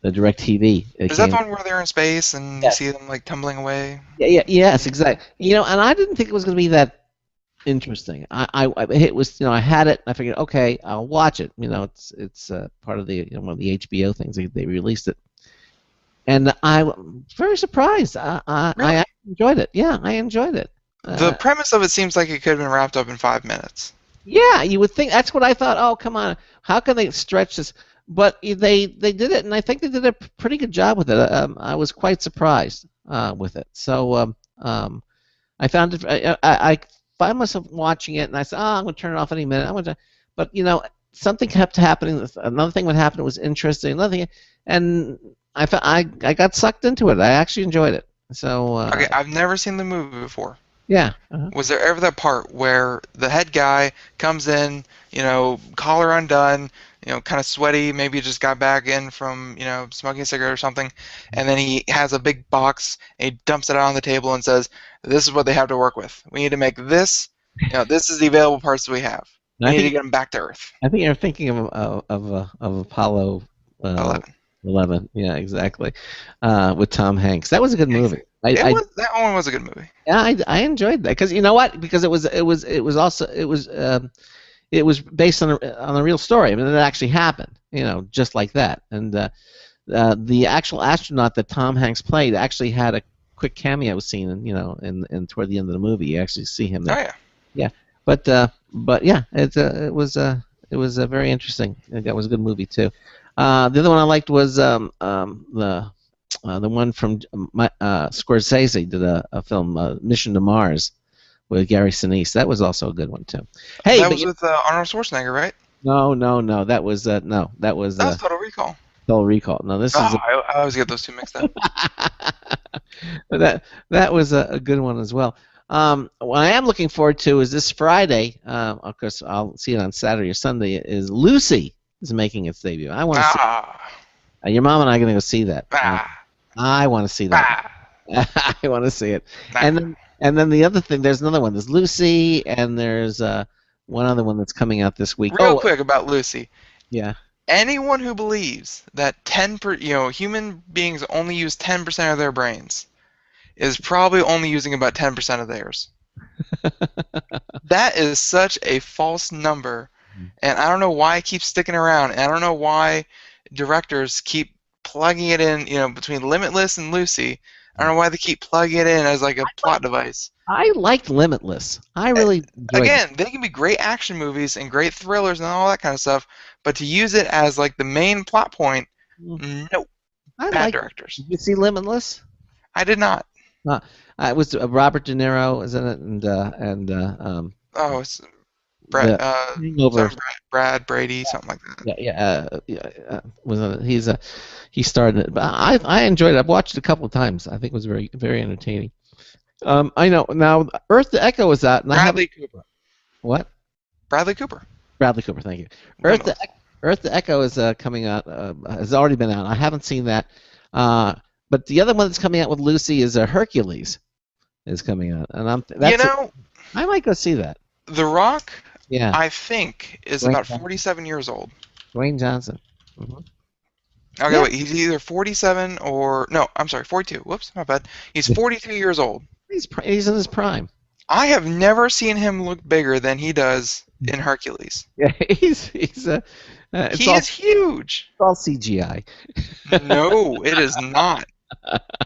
DirecTV. Is that the one where they're in space and you see them like tumbling away? Yes, exactly. You know, and I didn't think it was going to be that interesting. It was, you know, I had it. I figured, okay, I'll watch it. You know, it's part of the, you know, one of the HBO things. They released it, and I was very surprised. Really? I enjoyed it. Yeah, I enjoyed it. The premise of it seems like it could have been wrapped up in 5 minutes. Yeah, you would think. That's what I thought. Oh, come on, how can they stretch this? But they did it, and I think they did a pretty good job with it. I was quite surprised with it. So I found it. I find myself watching it, and I said, "Oh, I'm going to turn it off any minute." But you know, something kept happening. Another thing would happen. It was interesting. Another thing, and I got sucked into it. I actually enjoyed it. So okay, I've never seen the movie before. Yeah. Was there ever that part where the head guy comes in, you know, collar undone, you know, kind of sweaty, maybe just got back in from, you know, smoking a cigarette or something, and then he has a big box and he dumps it out on the table and says, "This is what they have to work with. We need to make this. You know, this is the available parts that we have. We need to get them back to Earth." I think you're thinking of Apollo 11. Yeah, exactly. With Tom Hanks. That was a good movie. That one was a good movie. Yeah, I enjoyed that because you know what? Because it was based on a real story. I mean, it actually happened. You know, just like that. And the actual astronaut that Tom Hanks played actually had a quick cameo scene. In toward the end of the movie, you actually see him there. Oh yeah. Yeah, but yeah, it was very interesting. That was a good movie too. The other one I liked was the one from Scorsese did a film, Mission to Mars, with Gary Sinise. That was also a good one too. Hey, that was with Arnold Schwarzenegger, right? No. That was Total Recall. Total Recall. No, this is. I always get those two mixed up. But that was a good one as well. What I am looking forward to is this Friday. Of course, I'll see it on Saturday or Sunday. Is Lucy is making its debut. I want to see. Your mom and I are going to go see that. I want to see that. I want to see it. And then the other thing, there's another one. There's Lucy, and there's one other one that's coming out this week. Real quick about Lucy. Yeah. Anyone who believes that human beings only use 10% of their brains is probably only using about 10% of theirs. That is such a false number, and I don't know why it keeps sticking around, and I don't know why directors keep plugging it in, between Limitless and Lucy. I don't know why they keep plugging it in as like a plot device. I liked Limitless. I really enjoyed it. They can be great action movies and great thrillers and all that kind of stuff, but to use it as like the main plot point, no. Bad directors. Did you see Limitless? I did not. It was Robert De Niro was in it, it's Brad Brady, something like that. He starred in it, but I enjoyed it. I've watched it a couple of times. I think it was very, very entertaining. I know now. Earth to Echo is out. Bradley Cooper. What? Bradley Cooper. Bradley Cooper. Thank you. Earth to Echo is coming out. Has already been out. I haven't seen that. But the other one that's coming out with Lucy is Hercules, is coming out, and I might go see that. The Rock, yeah, I think is about 47 years old. Dwayne Johnson. Mm-hmm. Okay, wait, he's either 47 or no, I'm sorry, 42. Whoops, my bad. He's 43 years old. He's in his prime. I have never seen him look bigger than he does in Hercules. Yeah, he's he is huge. It's all CGI. No, it is not.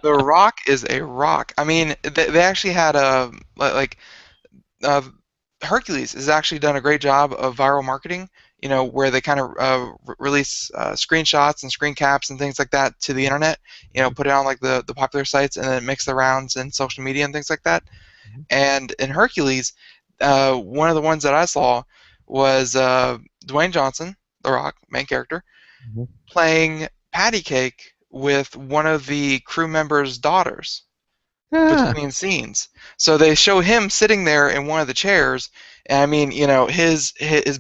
The Rock is a rock. I mean, they actually had Hercules has actually done a great job of viral marketing, where they kind of release screenshots and screen caps and things like that to the internet, put it on like the popular sites and then mix the rounds in social media and things like that. Mm-hmm. And in Hercules, one of the ones that I saw was Dwayne Johnson, The Rock, main character, mm-hmm. playing patty cake with one of the crew members' daughters between scenes. So they show him sitting there in one of the chairs, and I mean, his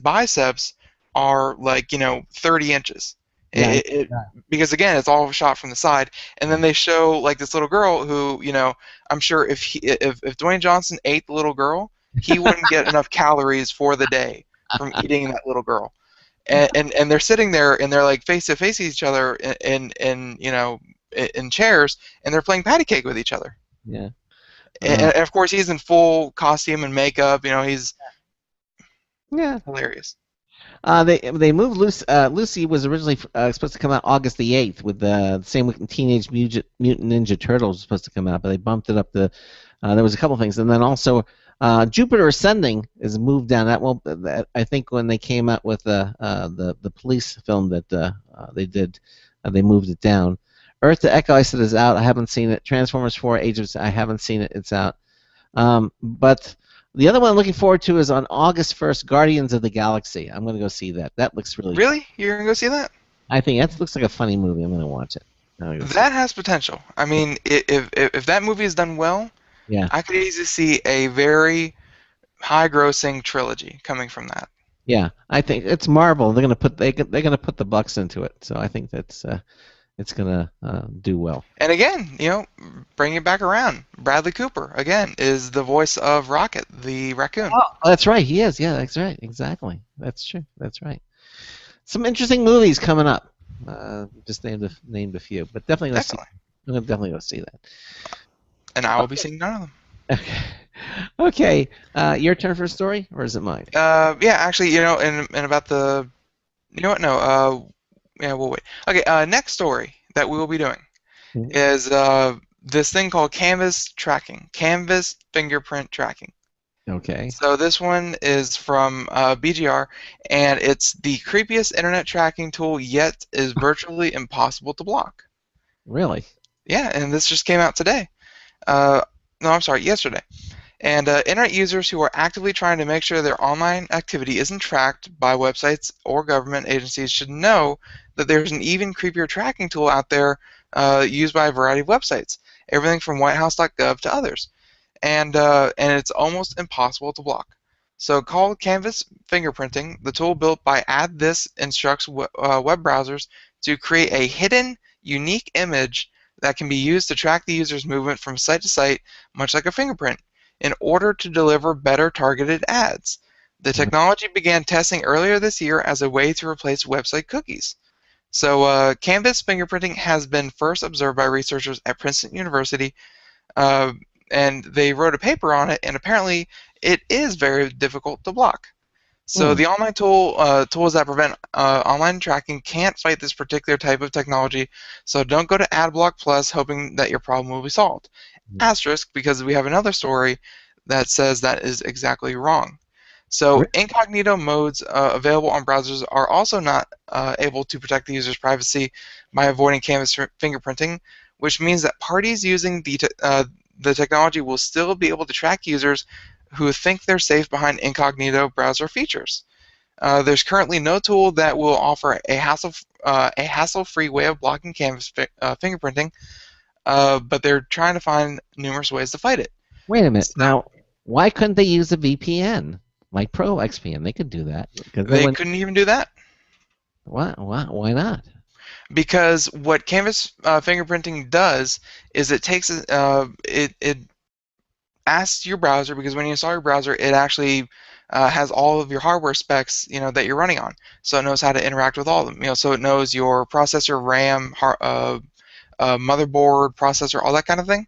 biceps are like 30 inches. Yeah, because again, it's all shot from the side, and then they show like this little girl who I'm sure if Dwayne Johnson ate the little girl, he wouldn't get enough calories for the day from eating that little girl. And they're sitting there and they're like face to face each other in you know in chairs, and they're playing patty cake with each other. Yeah. And of course he's in full costume and makeup. You know, he's hilarious. They moved Lucy. Lucy was originally supposed to come out August the 8th, with the same week Teenage Mutant Ninja Turtles was supposed to come out, but they bumped it up. There was a couple things, and then also Jupiter Ascending is moved down. I think when they came out with the police film that they did, they moved it down. Earth to Echo, I said, is out. I haven't seen it. Transformers 4, Age of, I haven't seen it. It's out. But the other one I'm looking forward to is on August 1st, Guardians of the Galaxy. I'm going to go see that. That looks really Really? You're going to go see that? I think that looks like a funny movie. I'm going to watch it. That has potential. I mean, if that movie is done well, yeah, I could easily see a very high-grossing trilogy coming from that. Yeah, I think it's Marvel. They're gonna put the bucks into it. So I think that's it's gonna do well. And again, you know, bring it back around. Bradley Cooper again is the voice of Rocket the raccoon. Oh, that's right. He is. Yeah, that's right. Exactly. That's true. That's right. Some interesting movies coming up. Just named a few, but definitely. I'm gonna definitely go see that. And I will be seeing none of them. Okay. Your turn for a story, or is it mine? Yeah, actually, you know, and about the, you know what? No. Yeah, we'll wait. Okay. Next story that we will be doing is this thing called Canvas tracking, Canvas fingerprint tracking. Okay. So this one is from BGR, and it's the creepiest internet tracking tool yet is virtually impossible to block. Really? Yeah, and this just came out today. No, I'm sorry, yesterday. And internet users who are actively trying to make sure their online activity isn't tracked by websites or government agencies should know that there's an even creepier tracking tool out there used by a variety of websites, everything from whitehouse.gov to others. And it's almost impossible to block. So called Canvas fingerprinting, the tool built by AddThis instructs web browsers to create a hidden, unique image that can be used to track the user's movement from site to site, much like a fingerprint, in order to deliver better targeted ads. The technology began testing earlier this year as a way to replace website cookies. So Canvas fingerprinting has been first observed by researchers at Princeton University, and they wrote a paper on it, and apparently it is very difficult to block. So the online tools that prevent online tracking can't fight this particular type of technology, so don't go to AdBlock Plus hoping that your problem will be solved. Asterisk, because we have another story that says that is exactly wrong. So incognito modes available on browsers are also not able to protect the user's privacy by avoiding Canvas fingerprinting, which means that parties using the technology will still be able to track users who think they're safe behind incognito browser features. There's currently no tool that will offer a hassle-free way of blocking Canvas fingerprinting, but they're trying to find numerous ways to fight it. Wait a minute. Now, why couldn't they use a VPN like ProXPN? They could do that. They couldn't even do that. Why not? Because what Canvas fingerprinting does is it takes it asks your browser, because when you install your browser, it actually has all of your hardware specs, you know, that you're running on. So it knows how to interact with all of them. You know, so it knows your processor, RAM, motherboard, processor, all that kind of thing.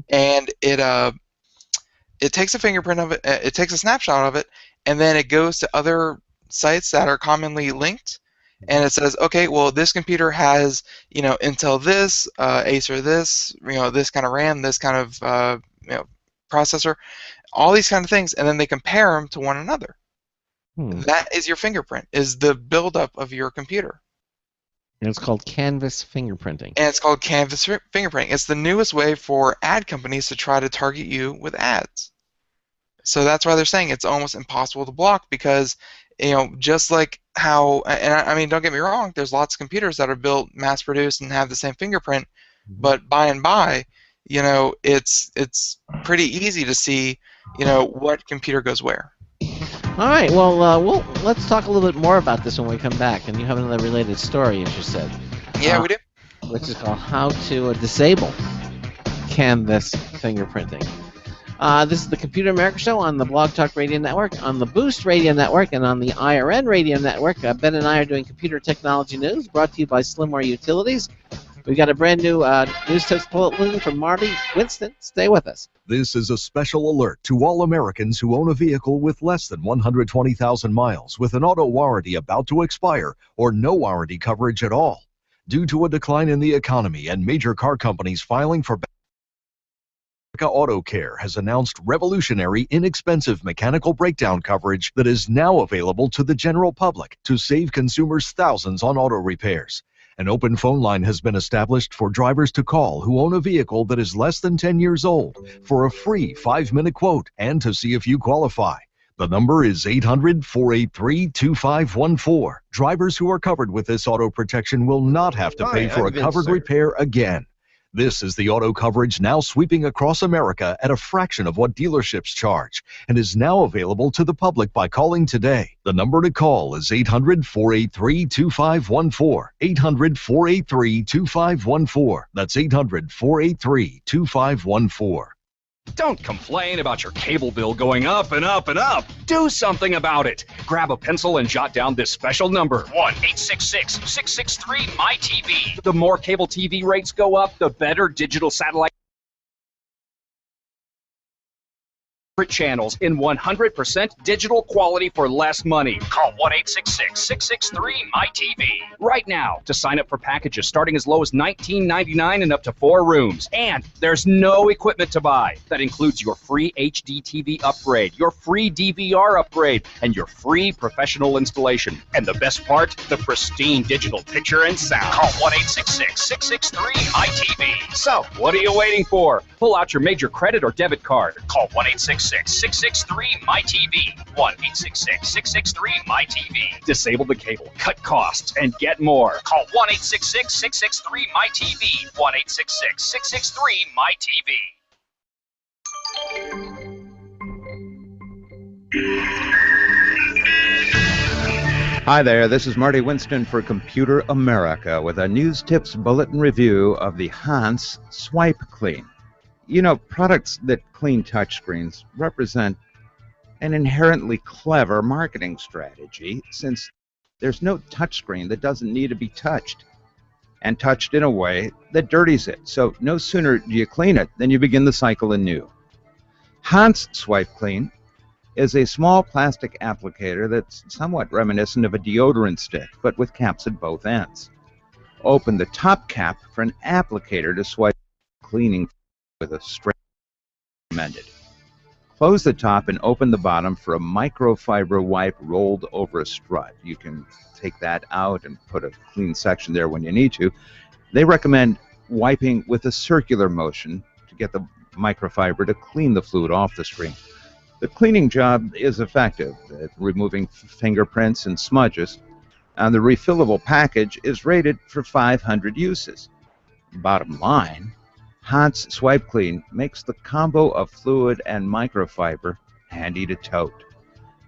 And it takes a fingerprint of it. It takes a snapshot of it, and then it goes to other sites that are commonly linked. And it says, okay, well, this computer has, you know, Intel this, Acer this, you know, this kind of RAM, this kind of, you know, processor, all these kind of things, and then they compare them to one another. That is your fingerprint, is the buildup of your computer. And it's called Canvas fingerprinting. And it's called Canvas fingerprinting. It's the newest way for ad companies to try to target you with ads. So that's why they're saying it's almost impossible to block, because, you know, just like how, and I mean, don't get me wrong, there's lots of computers that are built, mass-produced, and have the same fingerprint, but by and by, you know, it's pretty easy to see, you know, what computer goes where. All right, well, let's talk a little bit more about this when we come back. And you have another related story, as you said. Yeah, we do. Which is called How to Disable Canvas Fingerprinting. This is the Computer America Show on the Blog Talk Radio Network, on the Boost Radio Network, and on the IRN Radio Network. Ben and I are doing computer technology news, brought to you by Slimware Utilities. We've got a brand new news tips bulletin from Marty Winston. Stay with us. This is a special alert to all Americans who own a vehicle with less than 120,000 miles with an auto warranty about to expire or no warranty coverage at all. Due to a decline in the economy and major car companies filing for America Auto Care has announced revolutionary, inexpensive mechanical breakdown coverage that is now available to the general public to save consumers thousands on auto repairs. An open phone line has been established for drivers to call who own a vehicle that is less than 10 years old for a free 5-minute quote and to see if you qualify. The number is 800-483-2514. Drivers who are covered with this auto protection will not have to pay for a covered repair again. This is the auto coverage now sweeping across America at a fraction of what dealerships charge and is now available to the public by calling today. The number to call is 800-483-2514. 800-483-2514. That's 800-483-2514. Don't complain about your cable bill going up and up and up. Do something about it. Grab a pencil and jot down this special number, 1-866-663-MyTV. The more cable TV rates go up, the better digital satellite channels in 100% digital quality for less money. Call 1-866-663-MyTV right now to sign up for packages starting as low as $19.99 and up to 4 rooms. And there's no equipment to buy. That includes your free HD TV upgrade, your free DVR upgrade, and your free professional installation. And the best part, the pristine digital picture and sound. Call 1-866-663-MyTV. So, what are you waiting for? Pull out your major credit or debit card. Call 1-866-663-MyTV. 1-866-663-MyTV. Disable the cable, cut costs, and get more. Call 1-866-663-MyTV. 1-866-663-MyTV. Hi there, this is Marty Winston for Computer America with a news tips bulletin review of the Hans Swipe Clean. You know, products that clean touchscreens represent an inherently clever marketing strategy since there's no touchscreen that doesn't need to be touched and touched in a way that dirties it. So no sooner do you clean it than you begin the cycle anew. Hans Swipe Clean is a small plastic applicator that's somewhat reminiscent of a deodorant stick, but with caps at both ends. Open the top cap for an applicator to swipe cleaning with a straight recommended. Close the top and open the bottom for a microfiber wipe rolled over a strut. You can take that out and put a clean section there when you need to. They recommend wiping with a circular motion to get the microfiber to clean the fluid off the screen. The cleaning job is effective at removing fingerprints and smudges, and the refillable package is rated for 500 uses. Bottom line, Hans Swipe Clean makes the combo of fluid and microfiber handy to tote.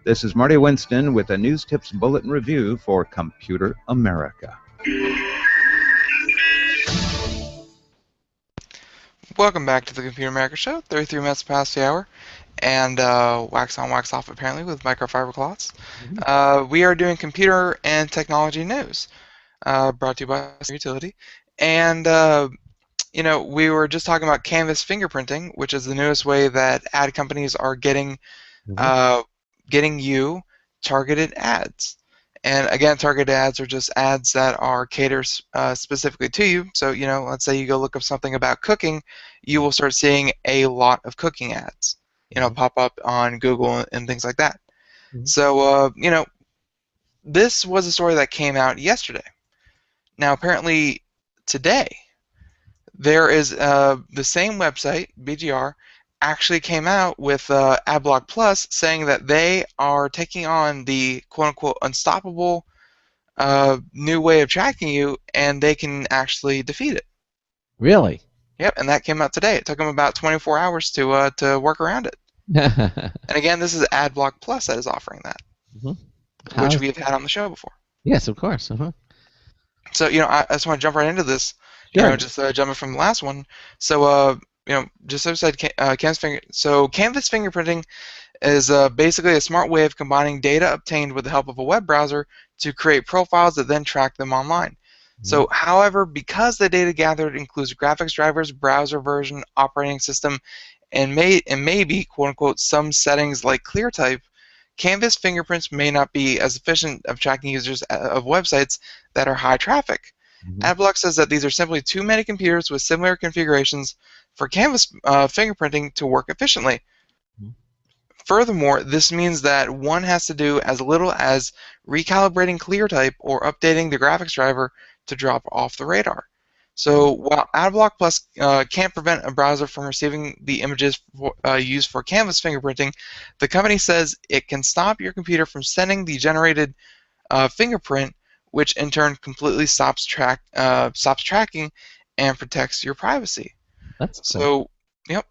This is Marty Winston with a News Tips Bulletin Review for Computer America. Welcome back to the Computer America Show, 33 minutes past the hour, and wax on, wax off apparently with microfiber cloths. We are doing computer and technology news, brought to you by Utility. And you know, we were just talking about canvas fingerprinting, which is the newest way that ad companies are getting you targeted ads. And again, targeted ads are just ads that are catered specifically to you. So, you know, let's say you go look up something about cooking, you will start seeing a lot of cooking ads, you know, pop up on Google and things like that. So, you know, this was a story that came out yesterday. Now, apparently today, there is the same website, BGR, actually came out with AdBlock Plus saying that they are taking on the quote-unquote unstoppable new way of tracking you, and they can actually defeat it. Really? Yep, and that came out today. It took them about 24 hours to work around it. And again, this is AdBlock Plus that is offering that, which we've had on the show before. Yes, of course. So, you know, I just want to jump right into this. You know, just jumping from the last one. So, just as I said, Canvas fingerprinting is basically a smart way of combining data obtained with the help of a web browser to create profiles that then track them online. So, however, because the data gathered includes graphics drivers, browser version, operating system, and maybe, quote-unquote, some settings like ClearType, Canvas fingerprints may not be as efficient of tracking users of websites that are high traffic. Adblock says that these are simply too many computers with similar configurations for Canvas fingerprinting to work efficiently. Furthermore, this means that one has to do as little as recalibrating ClearType or updating the graphics driver to drop off the radar. So while AdBlock Plus can't prevent a browser from receiving the images used for Canvas fingerprinting, the company says it can stop your computer from sending the generated fingerprint, which in turn completely stops tracking and protects your privacy. That's cool.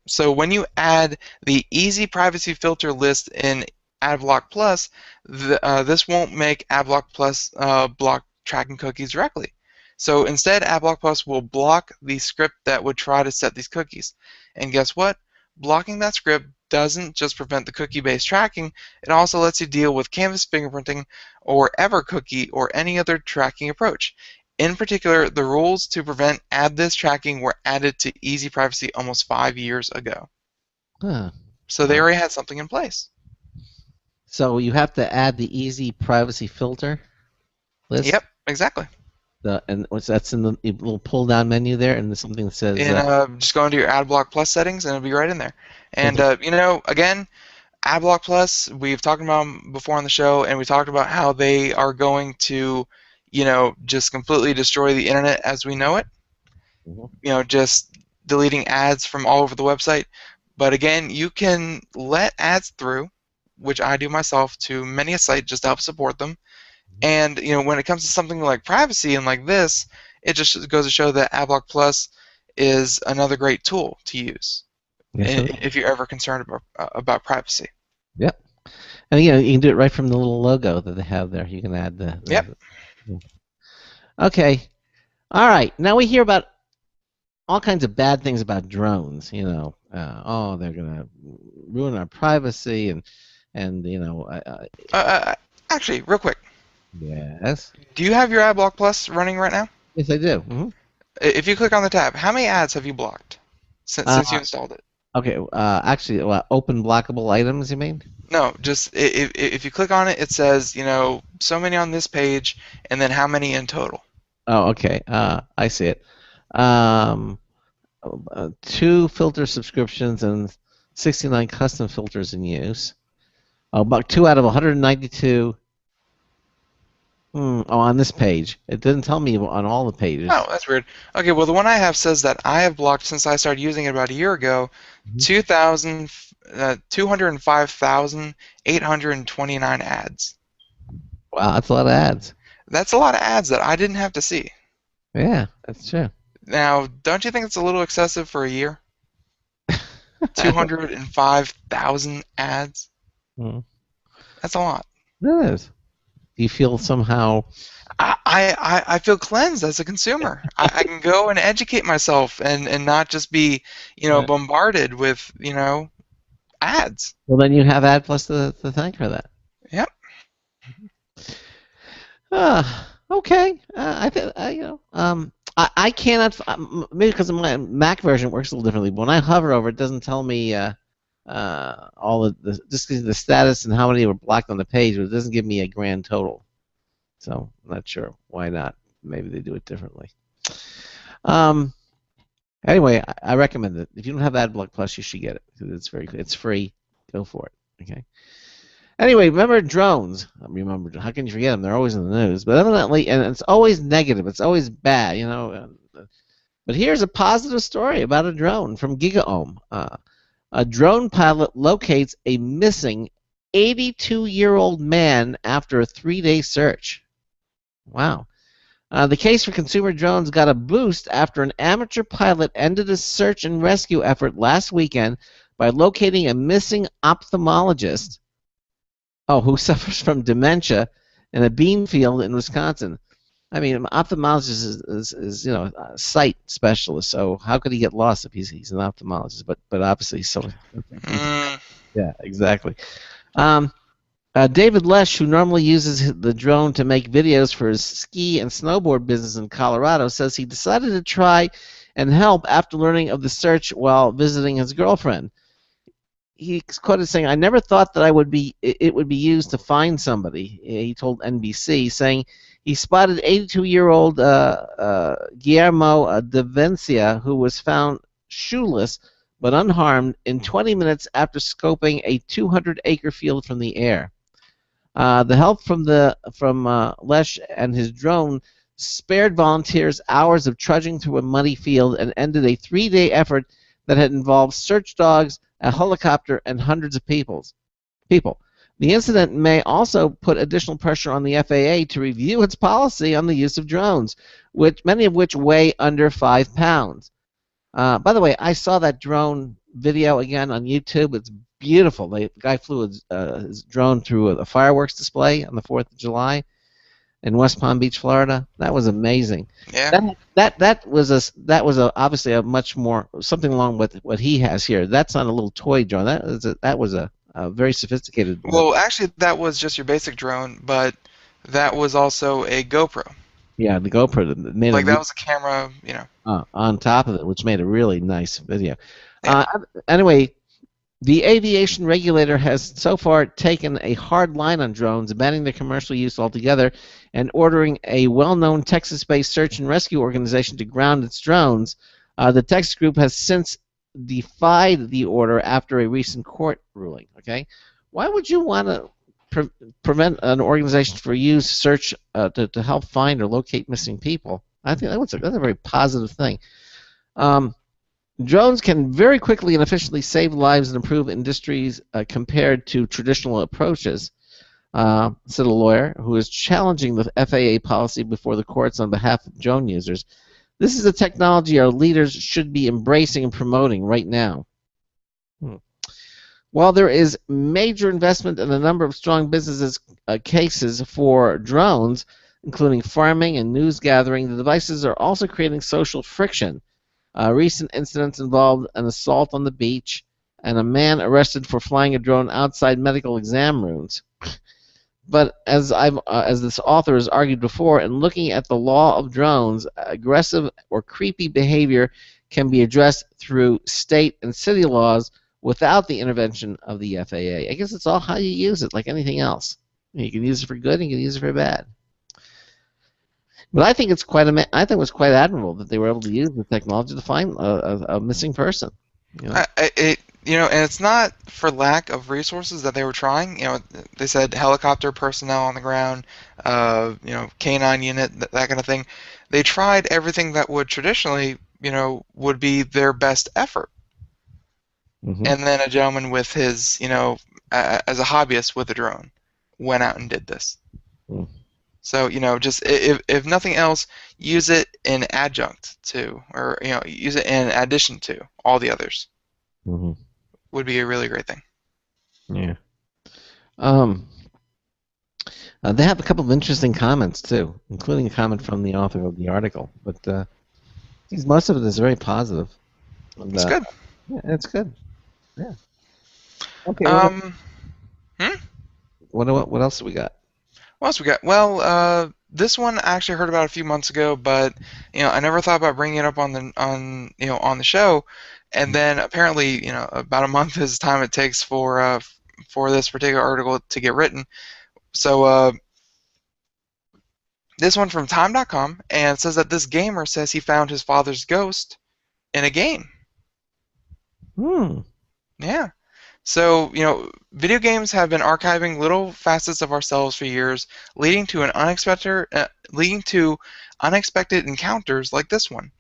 So when you add the Easy Privacy Filter list in AdBlock Plus, this won't make AdBlock Plus block tracking cookies directly. So instead, AdBlock Plus will block the script that would try to set these cookies. And guess what? Blocking that script doesn't just prevent the cookie-based tracking, it also lets you deal with Canvas fingerprinting or EverCookie or any other tracking approach. In particular, the rules to prevent this tracking were added to Easy Privacy almost 5 years ago. So they already had something in place. So you have to add the Easy Privacy Filter list? Yep, exactly. That's in the little pull-down menu there, and there's something that says... just go into your AdBlock Plus settings, and it'll be right in there. And, again, AdBlock Plus, we've talked about them before on the show, and we talked about how they are going to, just completely destroy the internet as we know it. Just deleting ads from all over the website. But, again, you can let ads through, which I do myself, to many a site just to help support them. And when it comes to something like privacy and like this, it just goes to show that AdBlock Plus is another great tool to use if you're ever concerned about privacy. Yep. And you can do it right from the little logo that they have there. You can add the Yep. Okay. All right. Now we hear about all kinds of bad things about drones. They're gonna ruin our privacy and actually, real quick. Yes. Do you have your AdBlock Plus running right now? Yes, I do. If you click on the tab, how many ads have you blocked since you installed it? Okay. Actually, open blockable items, you mean? No, just if you click on it, it says so many on this page, and then how many in total. Oh, okay. I see it. 2 filter subscriptions and 69 custom filters in use. About 2 out of 192. On this page. It didn't tell me on all the pages. Oh, that's weird. Okay, well, the one I have says that I have blocked since I started using it about a year ago, 205,829 ads. Wow, that's a lot of ads. That's a lot of ads that I didn't have to see. Yeah, that's true. Now, don't you think it's a little excessive for a year? 205,000 ads? That's a lot. It is. Do you feel somehow... I feel cleansed as a consumer. I can go and educate myself and not just be, bombarded with, ads. Well, then you have Ad Plus to thank for that. Yep. Okay. I cannot... maybe because my Mac version works a little differently, but when I hover over it, doesn't tell me... all of just the status and how many were blocked on the page, but it doesn't give me a grand total. So I'm not sure why not. Maybe they do it differently. Anyway, I recommend it. If you don't have AdBlock Plus, you should get it because it's free. Go for it. Okay. Anyway, remember drones. Remember, how can you forget them? They're always in the news. But evidently, and it's always negative. It's always bad. But here's a positive story about a drone from GigaOM. A drone pilot locates a missing 82-year-old man after a 3-day search. Wow. The case for consumer drones got a boost after an amateur pilot ended a search and rescue effort last weekend by locating a missing ophthalmologist who suffers from dementia in a bean field in Wisconsin. I mean, an ophthalmologist is you know, a sight specialist. So how could he get lost if he's an ophthalmologist? But obviously, so yeah, exactly. David Lesh, who normally uses the drone to make videos for his ski and snowboard business in Colorado, says he decided to try and help after learning of the search while visiting his girlfriend. He's quoted saying, "I never thought that it would be used to find somebody." He told NBC, saying he spotted 82-year-old Guillermo de Vencia, who was found shoeless but unharmed in 20 minutes after scoping a 200-acre field from the air. The help from Lesh and his drone spared volunteers hours of trudging through a muddy field and ended a 3-day effort that had involved search dogs, a helicopter, and hundreds of people. The incident may also put additional pressure on the FAA to review its policy on the use of drones, many of which weigh under 5 pounds. By the way, I saw that drone video again on YouTube. It's beautiful. The guy flew his drone through a fireworks display on the 4th of July in West Palm Beach, Florida. That was amazing. Yeah. That was obviously a much more something along with what he has here. That's not a little toy drone. That was a very sophisticated. Well, actually, that was just your basic drone, but that was also a GoPro. Yeah, the GoPro that made that was a camera, you know. On top of it, which made a really nice video. Yeah. Anyway, the aviation regulator has so far taken a hard line on drones, banning their commercial use altogether, and ordering a well-known Texas-based search and rescue organization to ground its drones. The Texas group has since defied the order after a recent court ruling. Okay, why would you want to prevent an organization for use search to help find or locate missing people? I think that's a very positive thing. Drones can very quickly and efficiently save lives and improve industries compared to traditional approaches, said a lawyer who is challenging the FAA policy before the courts on behalf of drone users. This is a technology our leaders should be embracing and promoting right now. While there is major investment in a number of strong businesses cases for drones, including farming and news gathering, the devices are also creating social friction. Recent incidents involved an assault on the beach and a man arrested for flying a drone outside medical exam rooms. But as this author has argued before, in looking at the law of drones, aggressive or creepy behavior can be addressed through state and city laws without the intervention of the FAA. I guess it's all how you use it, like anything else. You can use it for good, and you can use it for bad. But I think it was quite admirable that they were able to use the technology to find a missing person. You know? And it's not for lack of resources that they were trying. They said helicopter personnel on the ground, canine unit, that kind of thing. They tried everything that would traditionally, would be their best effort. Mm-hmm. And then a gentleman with his, as a hobbyist with a drone, went out and did this. Mm. So, just if nothing else, use it in adjunct to, or, use it in addition to all the others. Mm-hmm. Would be a really great thing. Yeah. They have a couple of interesting comments, too, including a comment from the author of the article. But most of it is very positive. It's good. Yeah, it's good. Yeah. Okay. What else do we got? What else we got? Well, this one I actually heard about a few months ago, but I never thought about bringing it up on the show. And then apparently, about a month is the time it takes for this particular article to get written. So this one from Time.com, and it says that this gamer says he found his father's ghost in a game. Yeah. So, video games have been archiving little facets of ourselves for years, leading to unexpected encounters like this one.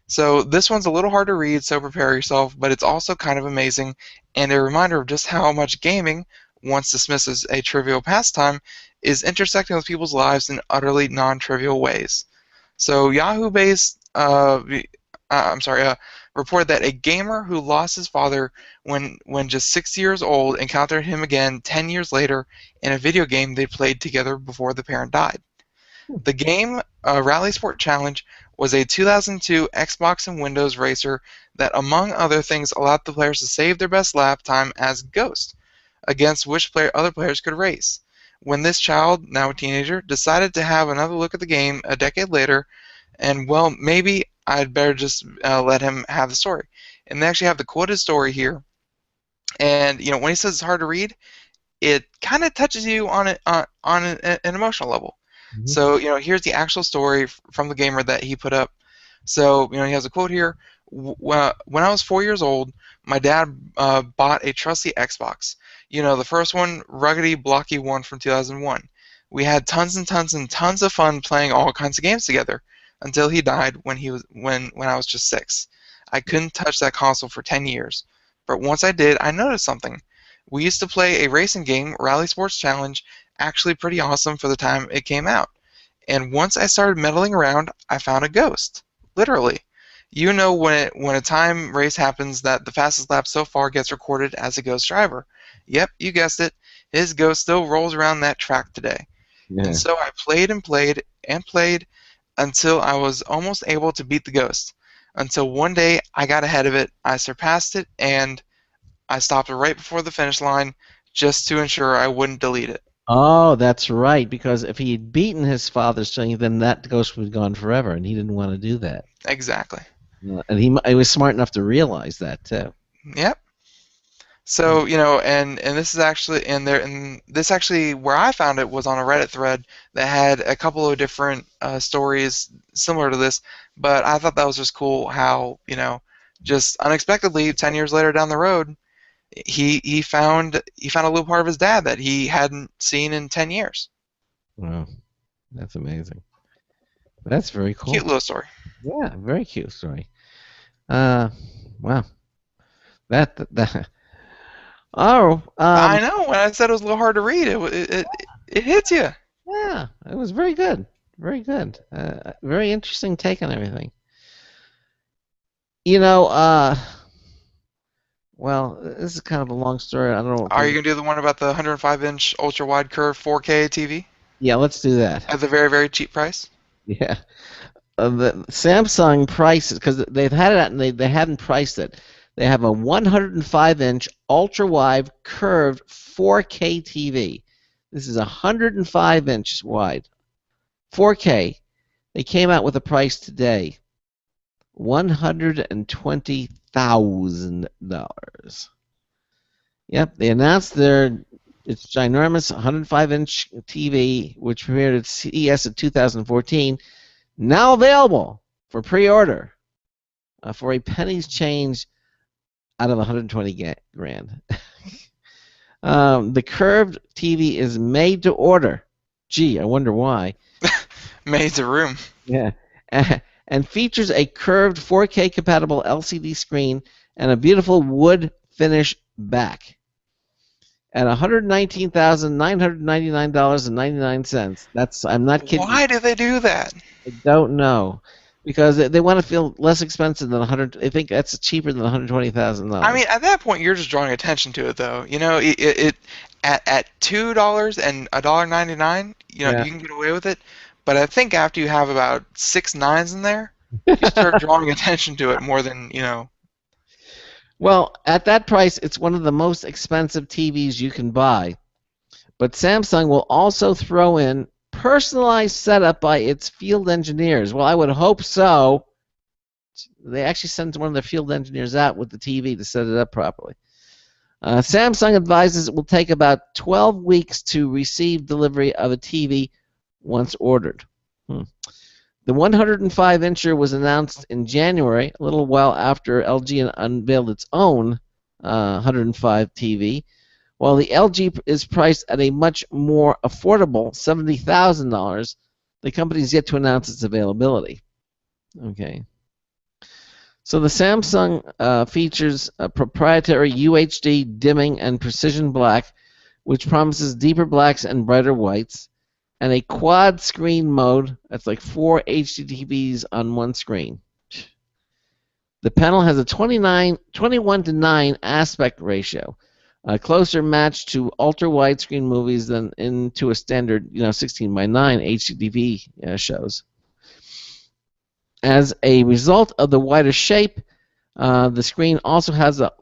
So this one's a little hard to read, so prepare yourself, but it's also kind of amazing and a reminder of just how much gaming, once dismissed as a trivial pastime, is intersecting with people's lives in utterly non-trivial ways. So Yahoo-based reported that a gamer who lost his father when just 6 years old encountered him again 10 years later in a video game they played together before the parent died. The game, Rally Sport Challenge, was a 2002 Xbox and Windows racer that, among other things, allowed the players to save their best lap time as Ghost, against which other players could race. When this child, now a teenager, decided to have another look at the game a decade later, and, well, maybe I'd better just let him have the story. And they actually have the quoted story here. And, you know, when he says it's hard to read, it kind of touches you on an emotional level. Mm-hmm. So, you know, here's the actual story from the gamer that he put up. So, you know, he has a quote here. When I was 4 years old, my dad bought a trusty Xbox. You know, the first one, ruggedy, blocky one from 2001. We had tons and tons and tons of fun playing all kinds of games together until he died when I was just 6. I couldn't touch that console for 10 years. But once I did, I noticed something. We used to play a racing game, Rally Sports Challenge, actually pretty awesome for the time it came out. And once I started meddling around, I found a ghost. Literally. You know when a time race happens that the fastest lap so far gets recorded as a ghost driver. Yep, you guessed it. His ghost still rolls around that track today. Yeah. And so I played and played and played until I was almost able to beat the ghost. Until one day I got ahead of it, I surpassed it, and I stopped right before the finish line just to ensure I wouldn't delete it. Oh, that's right, because if he had beaten his father's string, then that ghost would have gone forever, and he didn't want to do that. Exactly. And he was smart enough to realize that, too. Yep. So, you know, and this is actually, and this actually, where I found it was on a Reddit thread that had a couple of different stories similar to this, but I thought that was just cool how, you know, just unexpectedly, 10 years later down the road, he found a little part of his dad that he hadn't seen in 10 years. Wow, that's amazing. That's very cool. Cute little story. Yeah, very cute story. Wow. That. Oh. I know. When I said it was a little hard to read, it hits you. Yeah, it was very good. Very good. Very interesting take on everything. You know, well, this is kind of a long story. I don't know. Are you going to do the one about the 105-inch ultra-wide curve 4K TV? Yeah, let's do that. At the very, very cheap price? Yeah. The Samsung prices, because they've had it out and they haven't priced it. They have a 105-inch ultra-wide curved 4K TV. This is 105 inches wide. 4K. They came out with a price today. $120,000. Yep, they announced its ginormous 105-inch TV, which premiered at CES in 2014, now available for pre-order for a penny's change out of 120 grand. The curved TV is made to order. Gee, I wonder why. Made to room. Yeah. And features a curved 4K compatible LCD screen and a beautiful wood finish back. At $119,999.99. That's, I'm not kidding. Why do they do that? I don't know. Because they want to feel less expensive than I think that's cheaper than $120,000. I mean, at that point, you're just drawing attention to it, though. You know, it at $2 and $1.99, you know, Yeah. you can get away with it. But I think after you have about 6 nines in there, you start drawing attention to it more than, you know. Well, at that price, it's one of the most expensive TVs you can buy. But Samsung will also throw in personalized setup by its field engineers. Well, I would hope so. They actually sent one of their field engineers out with the TV to set it up properly. Samsung advises it will take about 12 weeks to receive delivery of a TV once ordered. The 105-incher was announced in January, a little while after LG unveiled its own 105 TV. While the LG is priced at a much more affordable $70,000, the company is yet to announce its availability. Okay. So the Samsung features a proprietary UHD dimming and precision black, which promises deeper blacks and brighter whites, and a quad screen mode that's like 4 HD TVs on one screen. The panel has a 21:9 aspect ratio. a closer match to ultra widescreen movies than into a standard 16:9 HDTV shows. As a result of the wider shape, the screen also has a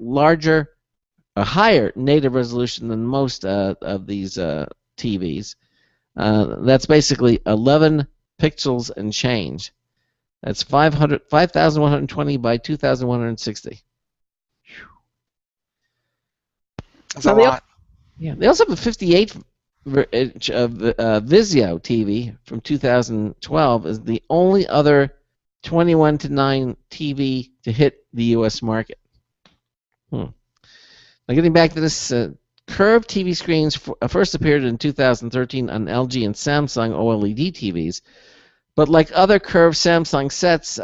higher native resolution than most of these TVs. That's basically 11 pixels and change. That's 5,120 by 2,160. That's a lot. Yeah, they also have a 58-inch Vizio TV from 2012 is the only other 21:9 TV to hit the U.S. market. Now, getting back to this, curved TV screens first appeared in 2013 on LG and Samsung OLED TVs, but like other curved Samsung sets,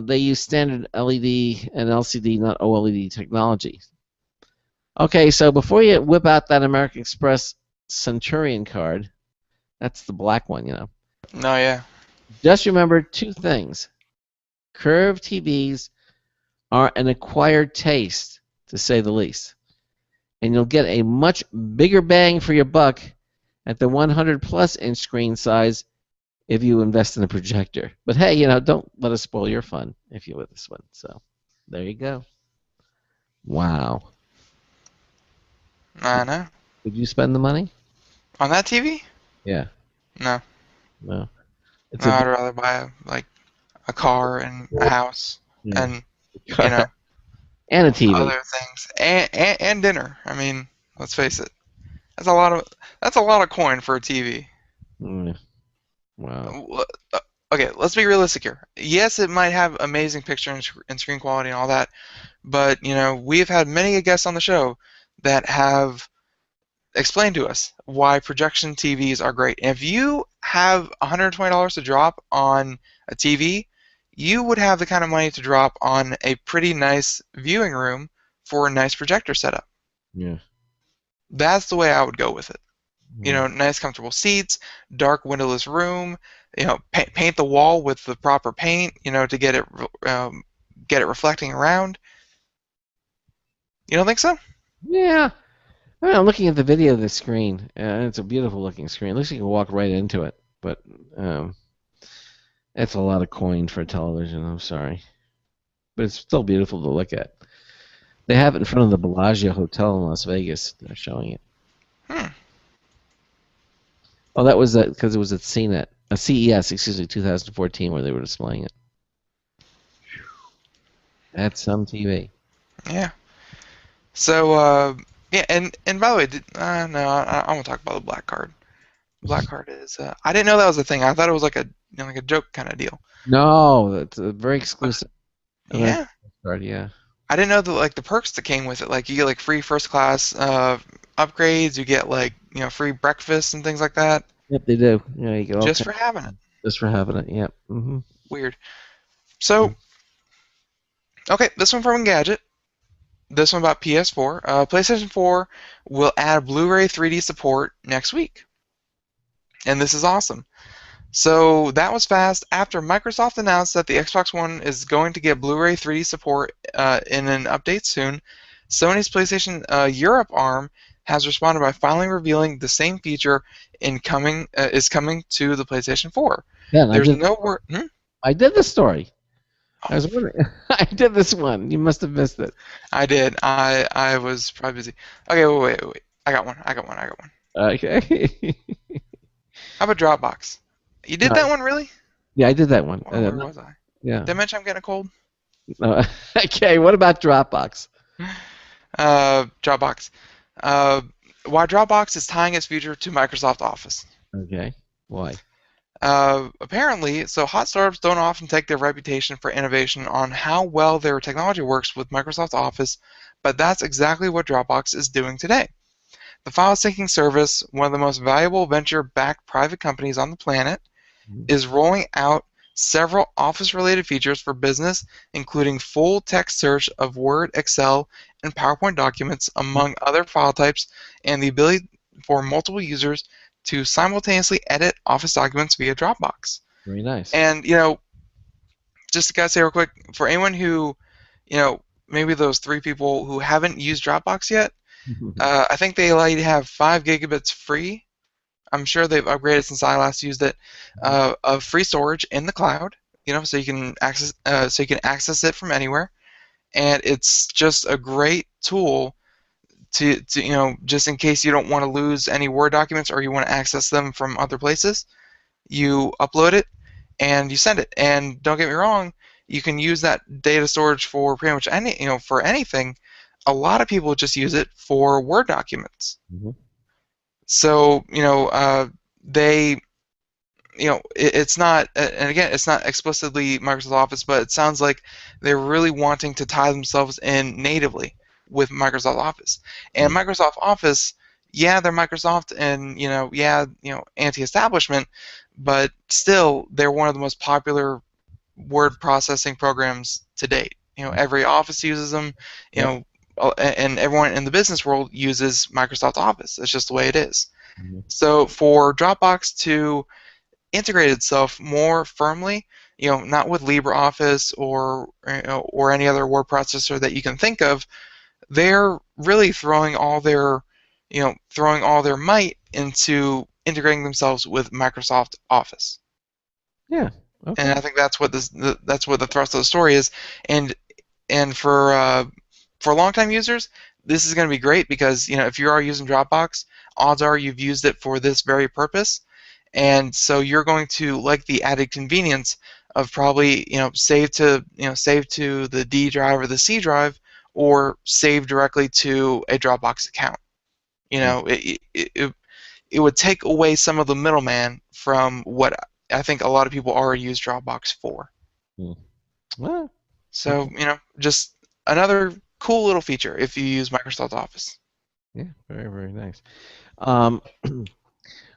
they use standard LED and LCD, not OLED technology. Okay, so before you whip out that American Express Centurion card, that's the black one, No, yeah. Just remember two things. Curved TVs are an acquired taste, to say the least. And you'll get a much bigger bang for your buck at the 100+ inch screen size if you invest in a projector. But hey, don't let us spoil your fun if you with this one. So, there you go. Wow. I know. Did you spend the money? On that TV? Yeah. No. No. I'd rather buy a car and a house and and a TV. Other things and dinner. I mean, let's face it. That's a lot of coin for a TV. Wow. Okay, let's be realistic here. Yes, it might have amazing picture and screen quality and all that, but we've had many guests on the show that have explained to us why projection TVs are great. And if you have $120 to drop on a TV, you would have the kind of money to drop on a pretty nice viewing room for a nice projector setup. Yeah. That's the way I would go with it. Nice comfortable seats, dark windowless room, paint the wall with the proper paint, to get it reflecting around. You don't think so? Yeah. I'm looking at the video of the screen, and it's a beautiful looking screen. It looks like you can walk right into it, but it's a lot of coin for a television. I'm sorry, but it's still beautiful to look at. They have it in front of the Bellagio Hotel in Las Vegas. They're showing it. Oh, that was because it was at CES, 2014, where they were displaying it. That's some TV. Yeah. So, yeah, and by the way, no, I want to talk about the black card. Black card is, I didn't know that was a thing. I thought it was like a joke kind of deal. No, it's a very exclusive. Yeah. Card, yeah. I didn't know the perks that came with it. You get free first class upgrades. You get free breakfast and things like that. Yep, they do. Yeah, you get just for having it. Just for having it. Yep. Mm-hmm. Weird. So, okay, this one from Engadget. This one about PS4. PlayStation 4 will add Blu-ray 3D support next week. And this is awesome. So that was fast after Microsoft announced that the Xbox One is going to get Blu-ray 3D support in an update soon. Sony's PlayStation Europe arm has responded by finally revealing the same feature is coming to the PlayStation 4. Yeah, there's no word. I did the story. I was wondering. I did this one. You must have missed it. I did. I was probably busy. Okay, wait. I got one. Okay. How about Dropbox? You did that one, really? Yeah, I did that one. Where was I? Yeah. Did I mention I'm getting a cold? Okay, what about Dropbox? Dropbox. Why Dropbox is tying its future to Microsoft Office. Okay. Why? Apparently, so hot startups don't often take their reputation for innovation on how well their technology works with Microsoft Office, but that's exactly what Dropbox is doing today. The file syncing service, one of the most valuable venture-backed private companies on the planet, is rolling out several Office-related features for business, including full text search of Word, Excel, and PowerPoint documents, among other file types, and the ability for multiple users to simultaneously edit Office documents via Dropbox. Very nice. And, just to say real quick, for anyone who, maybe those 3 people who haven't used Dropbox yet, I think they allow you to have 5 gigabits free. I'm sure they've upgraded since I last used it, of free storage in the cloud. So you can access it from anywhere, and it's just a great tool to just in case you don't want to lose any Word documents or you want to access them from other places. You upload it and you send it. And don't get me wrong, you can use that data storage for pretty much for anything. A lot of people just use it for Word documents. Mm-hmm. So it's not, and again, it's not explicitly Microsoft Office, but it sounds like they're really wanting to tie themselves in natively with Microsoft Office. And Microsoft Office, they're Microsoft, and anti-establishment, but still, they're one of the most popular word processing programs to date. Every office uses them. And everyone in the business world uses Microsoft Office. It's just the way it is. Mm-hmm. So for Dropbox to integrate itself more firmly, not with LibreOffice or any other word processor that you can think of, they're really throwing all their might into integrating themselves with Microsoft Office. Yeah. Okay. And I think that's what the thrust of the story is. And for long-time users, this is going to be great because if you are using Dropbox, odds are you've used it for this very purpose, and so you're going to like the added convenience of probably save to the D drive or the C drive, or save directly to a Dropbox account. It would take away some of the middleman from what I think a lot of people already use Dropbox for. Well, so just another cool little feature if you use Microsoft Office. Yeah, very, very nice.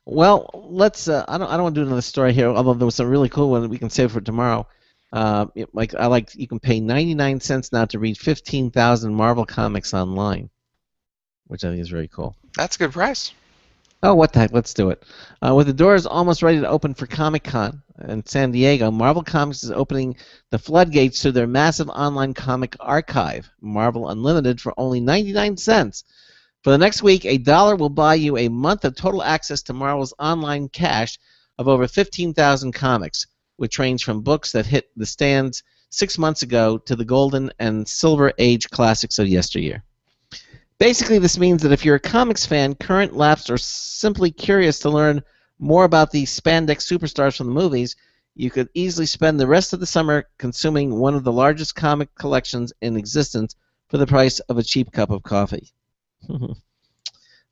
Well, let's. I don't want to do another story here. Although there was some really cool one that we can save for tomorrow. You can pay 99 cents now to read 15,000 Marvel comics online, which I think is very cool. That's a good price. Oh, what the heck? Let's do it. With the doors almost ready to open for Comic-Con in San Diego, Marvel Comics is opening the floodgates to their massive online comic archive, Marvel Unlimited, for only 99 cents. For the next week, $1 will buy you a month of total access to Marvel's online cache of over 15,000 comics, which range from books that hit the stands 6 months ago to the golden and silver age classics of yesteryear. Basically, this means that if you're a comics fan, current, lapsed, or simply curious to learn more about the spandex superstars from the movies, you could easily spend the rest of the summer consuming one of the largest comic collections in existence for the price of a cheap cup of coffee.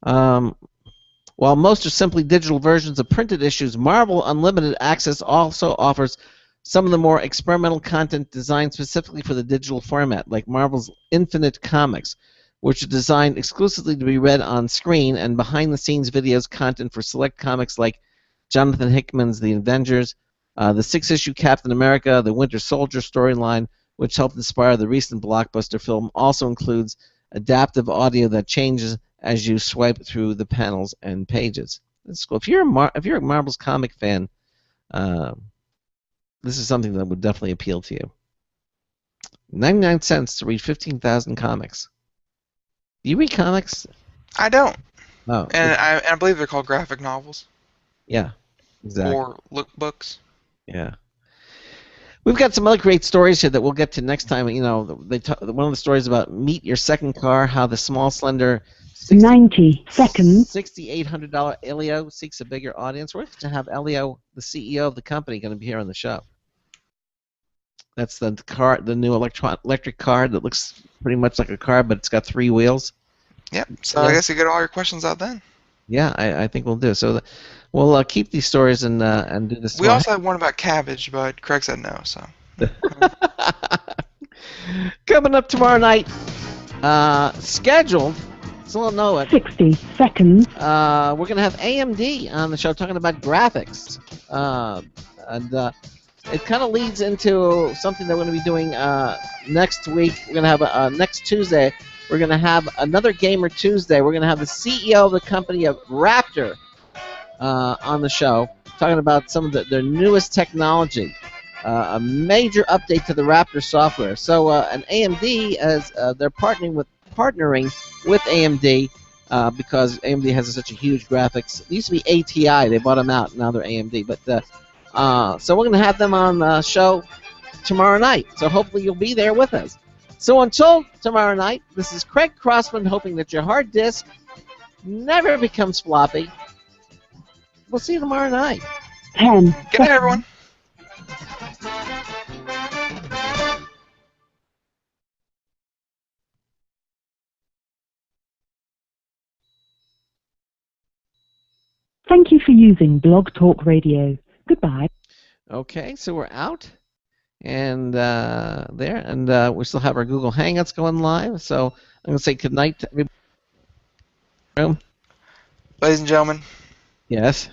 While most are simply digital versions of printed issues, Marvel Unlimited Access also offers some of the more experimental content designed specifically for the digital format, like Marvel's Infinite Comics, which are designed exclusively to be read on screen, and behind-the-scenes videos content for select comics like Jonathan Hickman's The Avengers, the 6-issue Captain America, the Winter Soldier storyline, which helped inspire the recent blockbuster film, also includes adaptive audio that changes as you swipe through the panels and pages. That's cool. If you're a Marvel's comic fan, this is something that would definitely appeal to you. 99 cents to read 15,000 comics. Do you read comics? I don't. Oh. And I believe they're called graphic novels. Yeah, exactly. Or lookbooks. Yeah. We've got some other great stories here that we'll get to next time. One of the stories about Meet Your Second Car, how the small, slender 90 seconds. $6,800 Elio seeks a bigger audience. We're going to have Elio, the CEO of the company, going to be here on the show. That's the car, the new electric car that looks pretty much like a car, but it's got 3 wheels. Yep. So I guess you get all your questions out then. Yeah, I think we'll do. So we'll keep these stories and do this. We also had one about cabbage, but Craig said no. So coming up tomorrow night, scheduled. Still don't know it. 60 seconds. We're gonna have AMD on the show talking about graphics, and it kind of leads into something that we're going to be doing next week. We're going to have next Tuesday. We're going to have another Gamer Tuesday. We're going to have the CEO of the company of Raptor on the show, talking about some of their newest technology, a major update to the Raptor software. So, and AMD, as they're partnering with partnering with AMD because AMD has such a huge graphics. It used to be ATI. They bought them out. Now they're AMD. But so we're going to have them on the show tomorrow night. So hopefully you'll be there with us. So until tomorrow night, this is Craig Crossman hoping that your hard disk never becomes floppy. We'll see you tomorrow night. 10. Good night, everyone. Thank you for using Blog Talk Radio. Goodbye. Okay, so we're out. And there, and we still have our Google Hangouts going live. So I'm going to say goodnight to everybody. Ladies and gentlemen. Yes.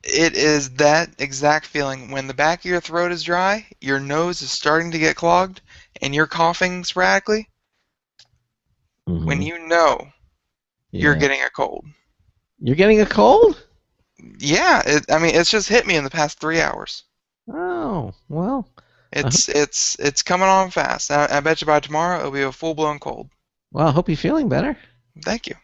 It is that exact feeling when the back of your throat is dry, your nose is starting to get clogged, and you're coughing sporadically. Mm-hmm. When you know you're getting a cold. You're getting a cold? Yeah, it's just hit me in the past 3 hours. Oh, well. It's coming on fast. I bet you by tomorrow it'll be a full-blown cold. Well, I hope you're feeling better. Thank you.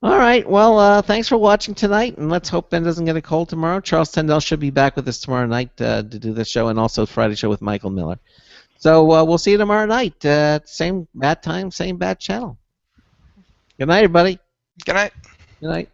All right. Well, thanks for watching tonight, and let's hope Ben doesn't get a cold tomorrow. Charles Tendell should be back with us tomorrow night to do this show, and also Friday show with Michael Miller. So we'll see you tomorrow night. Same bad time, same bad channel. Good night, everybody. Good night. Good night.